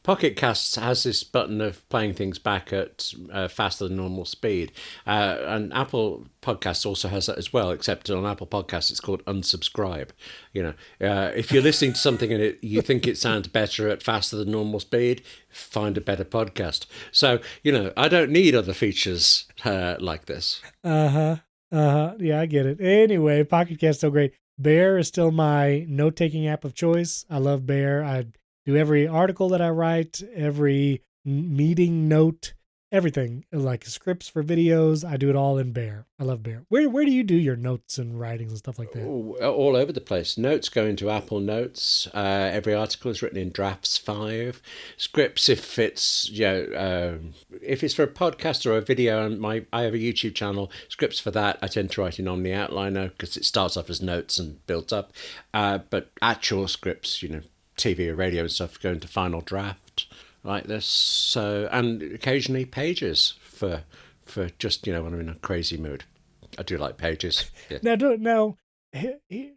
Pocket Casts has this button of playing things back at faster than normal speed. And Apple Podcasts also has that as well, except on Apple Podcasts it's called unsubscribe. You know, if you're listening to something and you think it sounds better at faster than normal speed, find a better podcast. So, you know, I don't need other features like this. Uh-huh. Uh-huh. Yeah, I get it. Anyway, Pocket Cast still great. Bear is still my note-taking app of choice. I love Bear. I do every article that I write, every meeting note, everything, like scripts for videos. I do it all in Bear. I love Bear. Where do you do your notes and writings and stuff like that? All over the place. Notes go into Apple Notes. Every article is written in Drafts 5. Scripts, if it's if it's for a podcast or a video, and I have a YouTube channel. Scripts for that I tend to write in Omni Outliner because it starts off as notes and builds up. But actual scripts, TV or radio and stuff, go into Final Draft like this. So, and occasionally Pages for just when I'm in a crazy mood. I do like Pages. Yeah.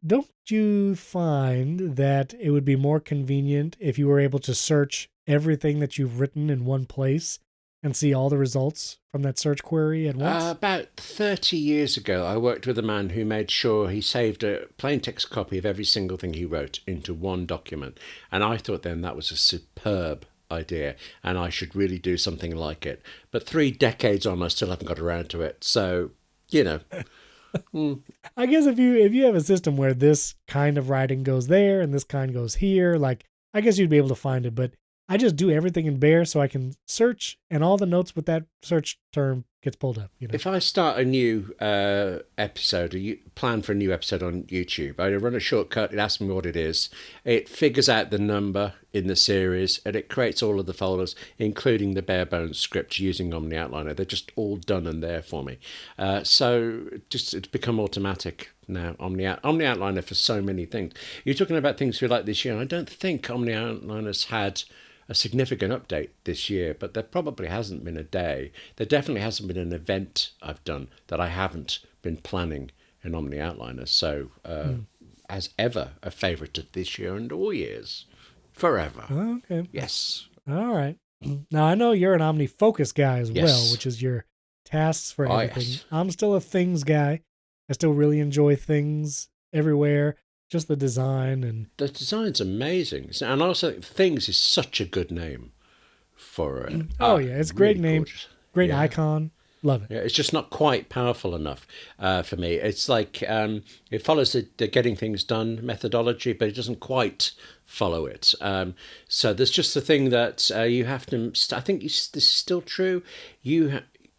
Don't you find that it would be more convenient if you were able to search everything that you've written in one place and see all the results from that search query at once? About 30 years ago, I worked with a man who made sure he saved a plain text copy of every single thing he wrote into one document. And I thought then that was a superb idea and I should really do something like it. But 3 decades on, I still haven't got around to it. So, I guess if you have a system where this kind of writing goes there and this kind goes here, like I guess you'd be able to find it, but I just do everything in Bear so I can search and all the notes with that search term gets pulled up. If I start a new episode, plan for a new episode on YouTube, I run a shortcut, it asks me what it is, it figures out the number in the series, and it creates all of the folders, including the bare bones script using Omni Outliner. They're just all done and there for me. So just it's become automatic now, Omni Outliner for so many things. You're talking about things we like this year, and I don't think Omni Outliner's had a significant update this year, but there probably hasn't been a day. There definitely hasn't been an event I've done that I haven't been planning in Omni Outliner. So, as ever, a favourite of this year and all years. Forever. Oh, okay. Yes. All right. Now, I know you're an OmniFocus guy as Yes. well, which is your tasks for Oh, everything. yes. I'm still a things guy. I still really enjoy things everywhere, just the design and The design's amazing. And also, Things is such a good name for it. oh yeah, it's a great name, gorgeous. great Yeah. icon. Love it. Yeah, it's just not quite powerful enough for me. It's like it follows the getting things done methodology, but it doesn't quite follow it. So there's just the thing that you have to. I think this is still true.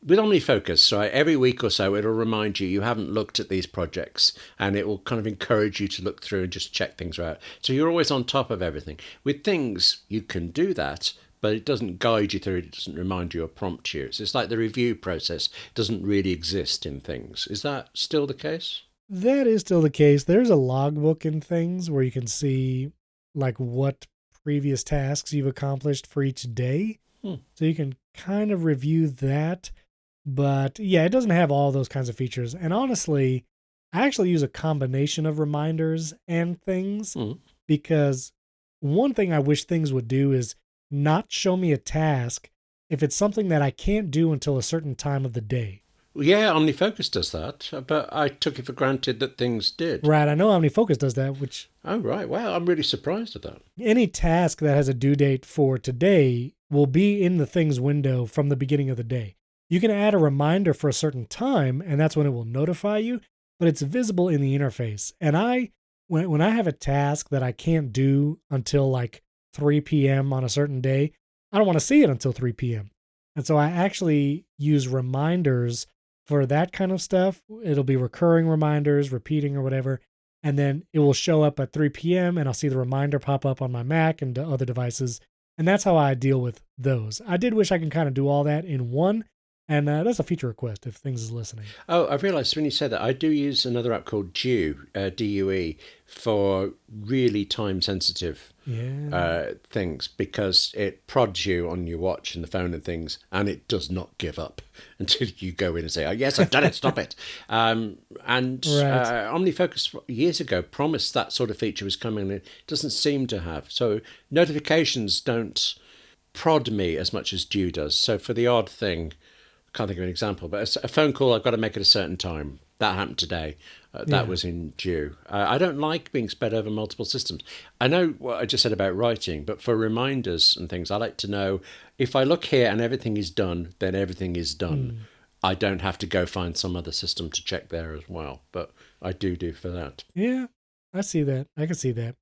With OmniFocus, right? Every week or so, it'll remind you haven't looked at these projects, and it will kind of encourage you to look through and just check things out. So you're always on top of everything. With things, you can do that, but it doesn't guide you through it. It doesn't remind you or prompt you. It's like the review process doesn't really exist in things. Is that still the case? That is still the case. There's a logbook in things where you can see like what previous tasks you've accomplished for each day. So you can kind of review that. But yeah, it doesn't have all those kinds of features. And honestly, I actually use a combination of reminders and things because one thing I wish things would do is not show me a task if it's something that I can't do until a certain time of the day. Yeah, OmniFocus does that, but I took it for granted that things did. Right, I know OmniFocus does that, which... Oh, right. Wow, I'm really surprised at that. Any task that has a due date for today will be in the things window from the beginning of the day. You can add a reminder for a certain time, and that's when it will notify you, but it's visible in the interface. And when I have a task that I can't do until like 3 p.m. on a certain day, I don't want to see it until 3 p.m. And so I actually use reminders for that kind of stuff. It'll be recurring reminders, repeating or whatever, and then it will show up at 3 p.m. and I'll see the reminder pop up on my Mac and other devices. And that's how I deal with those. I did wish I could kind of do all that in one. And that's a feature request if Things is listening. Oh, I realised when you said that, I do use another app called Due, DUE, for really time-sensitive things because it prods you on your watch and the phone and things, and it does not give up until you go in and say, oh, yes, I've done it, stop it. OmniFocus years ago promised that sort of feature was coming, and it doesn't seem to have. So notifications don't prod me as much as Due does. So for the odd thing... Can't think of an example, but a phone call I've got to make at a certain time. That happened today. That was in Due. I don't like being spread over multiple systems. I know what I just said about writing, but for reminders and things, I like to know if I look here and everything is done, then everything is done. I don't have to go find some other system to check there as well, but I do for that. Yeah, I see that. I can see that.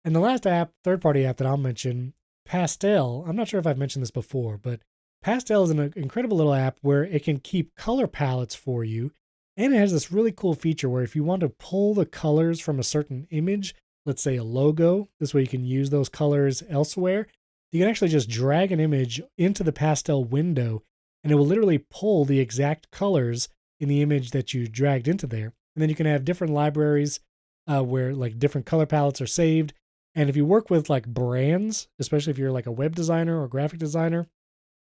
And the last app, third-party app that I'll mention, Pastel. I'm not sure if I've mentioned this before, but Pastel is an incredible little app where it can keep color palettes for you. And it has this really cool feature where if you want to pull the colors from a certain image, let's say a logo, this way you can use those colors elsewhere, you can actually just drag an image into the Pastel window and it will literally pull the exact colors in the image that you dragged into there. And then you can have different libraries where like different color palettes are saved. And if you work with like brands, especially if you're like a web designer or graphic designer,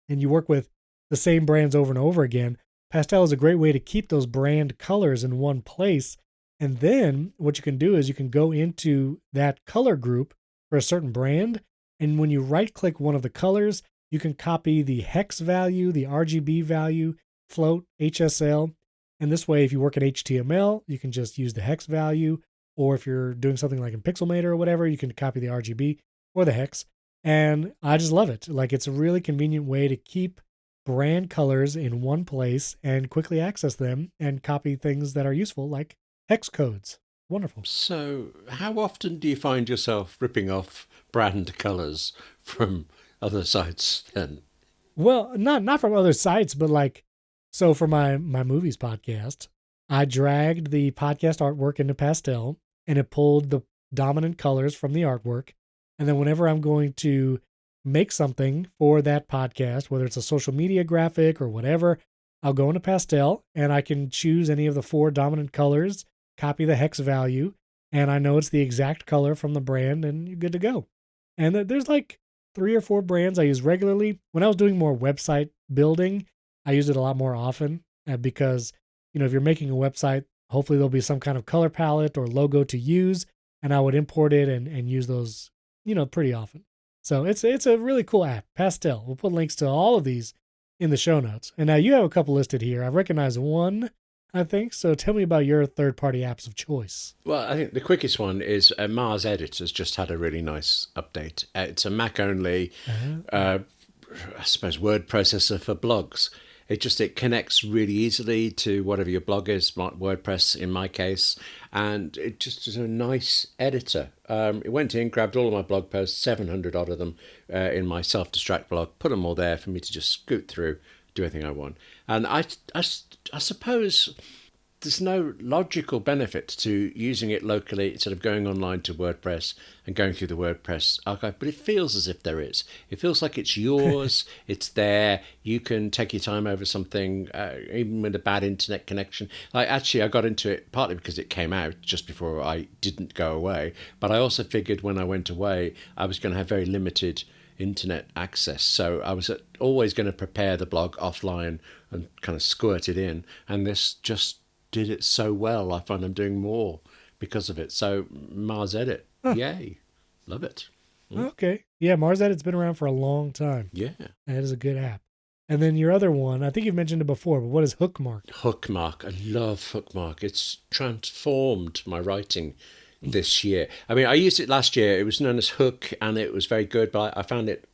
and you work with the same brands over and over again, Pastel is a great way to keep those brand colors in one place. And then what you can do is you can go into that color group for a certain brand. And when you right click one of the colors, you can copy the hex value, the RGB value, float, HSL. And this way, if you work in HTML, you can just use the hex value. Or if you're doing something like in Pixelmator or whatever, you can copy the RGB or the hex. And I just love it. Like, it's a really convenient way to keep brand colors in one place and quickly access them and copy things that are useful, like hex codes. Wonderful. So how often do you find yourself ripping off brand colors from other sites then? Well, not from other sites, but like, so for my movies podcast, I dragged the podcast artwork into Pastel and it pulled the dominant colors from the artwork. And then whenever I'm going to make something for that podcast, whether it's a social media graphic or whatever, I'll go into Pastel and I can choose any of the 4 dominant colors, copy the hex value, and I know it's the exact color from the brand and you're good to go. And there's like 3 or 4 brands I use regularly. When I was doing more website building, I use it a lot more often because, you know, if you're making a website, hopefully there'll be some kind of color palette or logo to use, and I would import it and use those, you know, pretty often. So it's a really cool app, Pastel. We'll put links to all of these in the show notes. And now you have a couple listed here. I recognize one, I think. So tell me about your third-party apps of choice. Well, I think the quickest one is Mars Edit has just had a really nice update. It's a Mac-only, I suppose, word processor for blogs. It connects really easily to whatever your blog is, WordPress in my case, and it just is a nice editor. It went in, grabbed all of my blog posts, 700 odd of them, in my self-destruct blog, put them all there for me to just scoot through, do anything I want. And I suppose there's no logical benefit to using it locally instead of going online to WordPress and going through the WordPress archive, but it feels as if there is. It feels like it's yours, it's there, you can take your time over something, even with a bad internet connection. Like, actually, I got into it partly because it came out just before I didn't go away, but I also figured when I went away, I was going to have very limited internet access. So I was always going to prepare the blog offline and kind of squirt it in, and this just did it so well. I find I'm doing more because of it. So Mars Edit, yay, love it. Okay, yeah, Mars Edit's been around for a long time. Yeah, that is a good app. And then your other one, I think you've mentioned it before, but what is Hookmark? Hookmark, I love Hookmark. It's transformed my writing this year. I mean, I used it last year. It was known as Hook, and it was very good, but I found it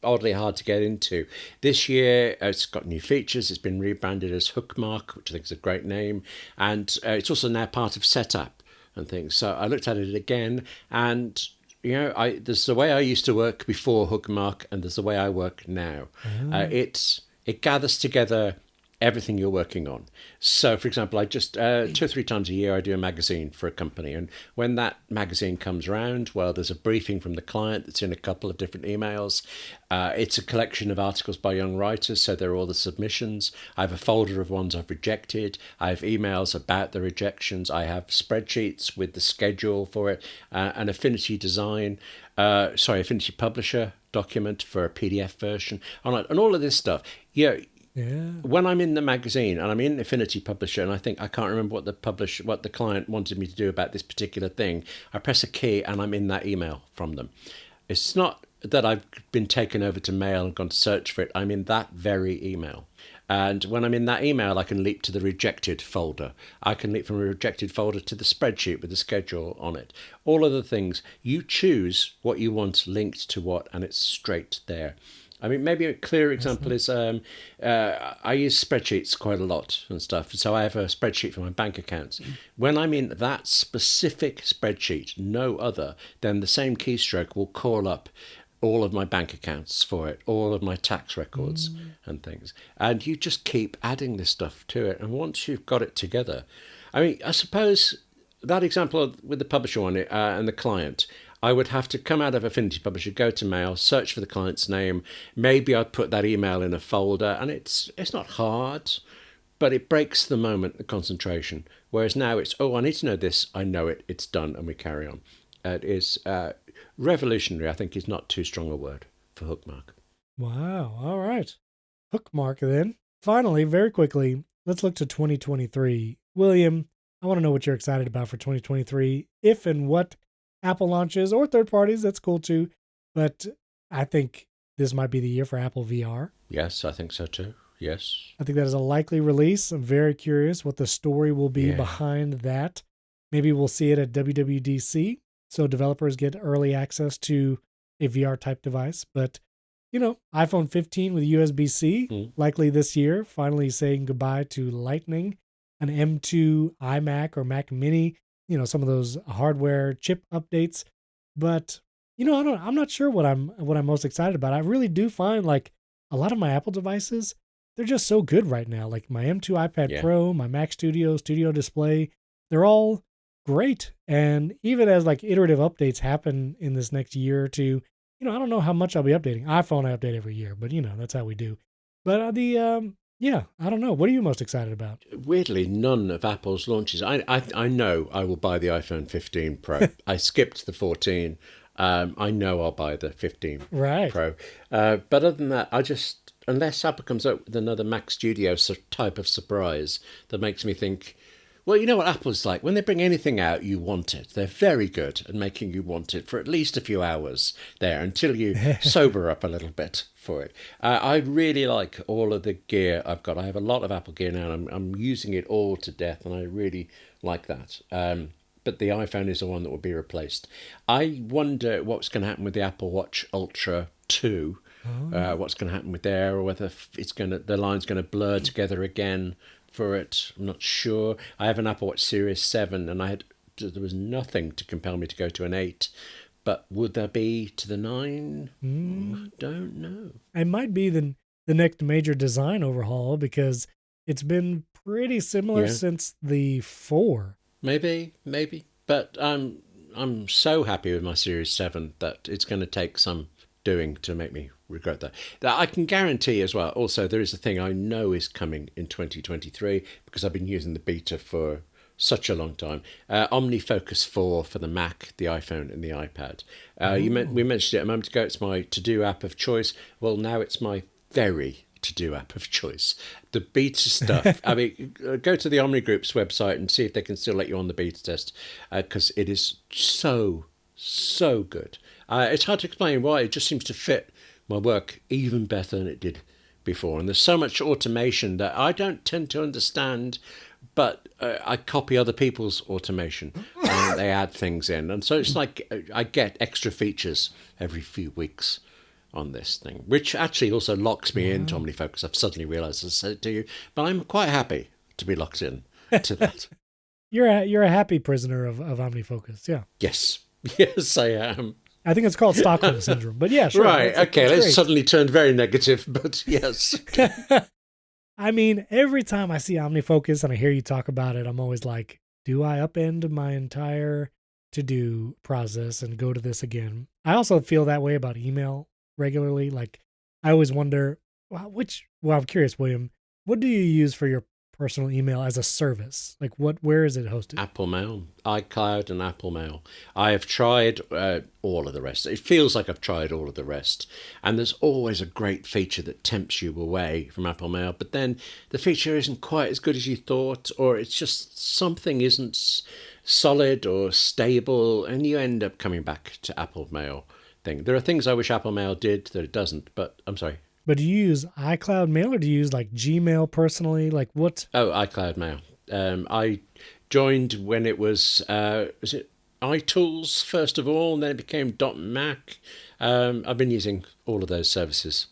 oddly hard to get into. This year, it's got new features. It's been rebranded as Hookmark, which I think is a great name, and it's also now part of Setup and things. So I looked at it again, and there's the way I used to work before Hookmark, and there's the way I work now. It gathers together everything you're working on. So, for example, I just 2 or 3 times a year I do a magazine for a company, and when that magazine comes around, well, there's a briefing from the client that's in a couple of different emails. It's a collection of articles by young writers, so there are all the submissions. I have a folder of ones I've rejected. I have emails about the rejections. I have spreadsheets with the schedule for it, an Affinity Affinity Publisher document for a PDF version, and all of this stuff. Yeah. When I'm in the magazine and I'm in Affinity Publisher and I think I can't remember what the client wanted me to do about this particular thing, I press a key and I'm in that email from them. It's not that I've been taken over to mail and gone to search for it. I'm in that very email. And when I'm in that email, I can leap to the rejected folder. I can leap from a rejected folder to the spreadsheet with the schedule on it. All of the things. You choose what you want linked to what, and it's straight there. I mean, maybe a clear example is I use spreadsheets quite a lot and stuff. So I have a spreadsheet for my bank accounts. When I'm in that specific spreadsheet, no other, then the same keystroke will call up all of my bank accounts for it, all of my tax records and things. And you just keep adding this stuff to it. And once you've got it together, I mean, I suppose that example with the publisher on it and the client, I would have to come out of Affinity Publisher, go to mail, search for the client's name. Maybe I'd put that email in a folder, and it's not hard, but it breaks the moment, the concentration. Whereas now it's, I need to know this, I know it, it's done, and we carry on. It is revolutionary, I think is not too strong a word for Hookmark. Wow, all right. Hookmark then. Finally, very quickly, let's look to 2023. William, I want to know what you're excited about for 2023, if and what Apple launches, or third parties, that's cool too. But I think this might be the year for Apple VR. Yes, I think so too. Yes. I think that is a likely release. I'm very curious what the story will be behind that. Maybe we'll see it at WWDC, so developers get early access to a VR type device. But, iPhone 15 with USB-C, likely this year, finally saying goodbye to Lightning, an M2 iMac or Mac Mini, some of those hardware chip updates. But, I'm not sure what I'm most excited about. I really do find like a lot of my Apple devices, they're just so good right now. Like my M2 iPad Pro, my Mac Studio Display, they're all great. And even as like iterative updates happen in this next year or two, I don't know how much I'll be updating. iPhone I update every year, but that's how we do. But I don't know. What are you most excited about? Weirdly, none of Apple's launches. I know I will buy the iPhone 15 Pro. I skipped the 14. I know I'll buy the 15 Pro. But other than that, unless Apple comes up with another Mac Studio type of surprise that makes me think, well, you know what Apple's like. When they bring anything out, you want it. They're very good at making you want it for at least a few hours there until you sober up a little bit for it. I really like all of the gear I've got. I have a lot of Apple gear now, and I'm using it all to death, and I really like that. But the iPhone is the one that will be replaced. I wonder what's going to happen with the Apple Watch Ultra 2. what's going to happen with there, or whether the line's going to blur together again for it. I'm not sure. I have an Apple Watch Series 7, and there was nothing to compel me to go to an 8. But would there be to the 9? I don't know. It might be the next major design overhaul, because it's been pretty similar since the 4. Maybe. But I'm so happy with my Series 7 that it's going to take some doing to make me regret that. I can guarantee as well, also, there is a thing I know is coming in 2023, because I've been using the beta for such a long time. OmniFocus 4 for the Mac, the iPhone, and the iPad. We mentioned it a moment ago. It's my to-do app of choice. Well, now it's my very to-do app of choice. The beta stuff. I mean, go to the Omni Group's website and see if they can still let you on the beta test, because it is so good. It's hard to explain why. It just seems to fit my work even better than it did before. And there's so much automation that I don't tend to understand, but I copy other people's automation and they add things in. And so it's like I get extra features every few weeks on this thing, which actually also locks me into OmniFocus. I've suddenly realized I said it to you, but I'm quite happy to be locked in to that. You're a happy prisoner of OmniFocus, yeah. Yes, I am. I think it's called Stockholm Syndrome, but yeah, sure. Right, okay, let's suddenly turned very negative, but yes. I mean, every time I see OmniFocus and I hear you talk about it, I'm always like, do I upend my entire to-do process and go to this again? I also feel that way about email regularly. Like, I always wonder, I'm curious, William, what do you use for your personal email as a service? Like, where is it hosted? Apple Mail, iCloud and Apple Mail. I have tried all of the rest. It feels like I've tried all of the rest. And there's always a great feature that tempts you away from Apple Mail, but then the feature isn't quite as good as you thought, or it's just something isn't solid or stable, and you end up coming back to Apple Mail thing. There are things I wish Apple Mail did that it doesn't, but I'm sorry. But do you use iCloud Mail, or do you use like Gmail personally? Like what? Oh, iCloud Mail. I joined when it was it iTools first of all, and then it became .Mac. I've been using all of those services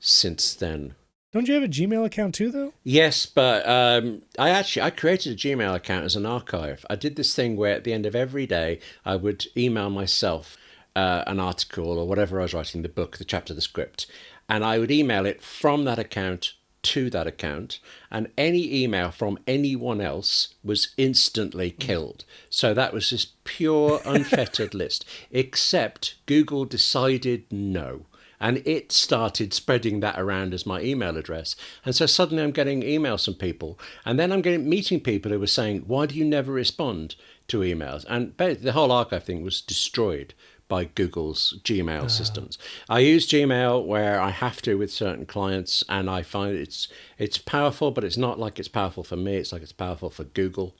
since then. Don't you have a Gmail account too, though? Yes, but I created a Gmail account as an archive. I did this thing where at the end of every day, I would email myself an article or whatever I was writing, the book, the chapter, the script. And I would email it from that account to that account, and any email from anyone else was instantly killed. So that was this pure, unfettered list, except Google decided no. And it started spreading that around as my email address. And so suddenly I'm getting emails from people. And then I'm meeting people who were saying, why do you never respond to emails? And the whole archive thing was destroyed by Google's Gmail systems. I use Gmail where I have to with certain clients, and I find it's powerful, but it's not like it's powerful for me. It's like it's powerful for Google.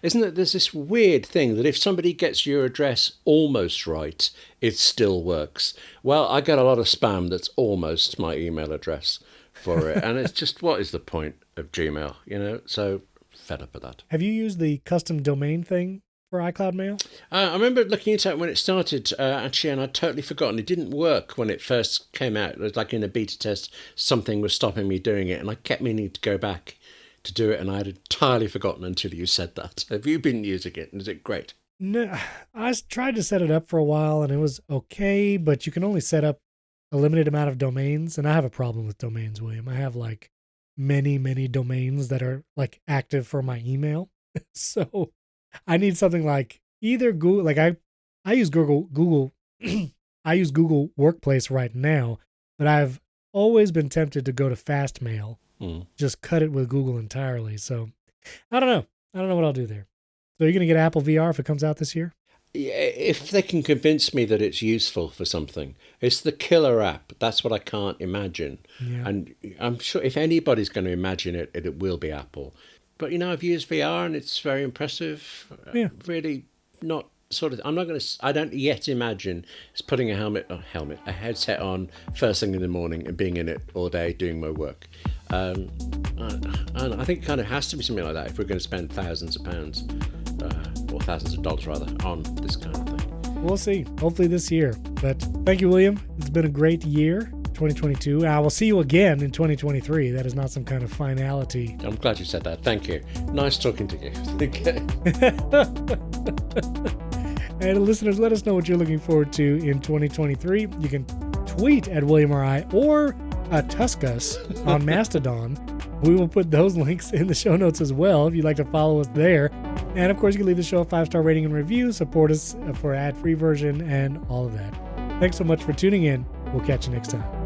Isn't it? There's this weird thing that if somebody gets your address almost right, it still works. Well, I get a lot of spam that's almost my email address for it, and it's just, what is the point of Gmail? So fed up with that. Have you used the custom domain thing for iCloud Mail? I remember looking into it when it started, actually, and I'd totally forgotten. It didn't work when it first came out. It was like in a beta test, something was stopping me doing it, and I kept meaning to go back to do it, and I had entirely forgotten until you said that. Have you been using it, and is it great? No, I tried to set it up for a while, and it was okay, but you can only set up a limited amount of domains, and I have a problem with domains, William. I have like many domains that are like active for my email. So I need something like either Google, like I use Google I use Google Workplace right now, but I've always been tempted to go to Fastmail, just cut it with Google entirely. So I don't know what I'll do there. So you're going to get Apple VR if it comes out this year? Yeah, if they can convince me that it's useful for something. It's the killer app. That's what I can't imagine. Yeah. And I'm sure if anybody's going to imagine it, it will be Apple. But, I've used VR and it's very impressive. Yeah. Really not sort of, I don't yet imagine putting a headset on first thing in the morning and being in it all day doing my work. And I think it kind of has to be something like that if we're going to spend thousands of pounds, or thousands of dollars rather, on this kind of thing. We'll see. Hopefully this year. But thank you, William. It's been a great year. 2022. I will see you again in 2023. That is not some kind of finality. I'm glad you said that. Thank you. Nice talking to you. Okay. And listeners, let us know what you're looking forward to in 2023. You can tweet at William R. I. or tusk us on Mastodon. We will put those links in the show notes as well if you'd like to follow us there. And of course, you can leave the show a 5-star rating and review, support us for ad-free version, and all of that. Thanks so much for tuning in. We'll catch you next time.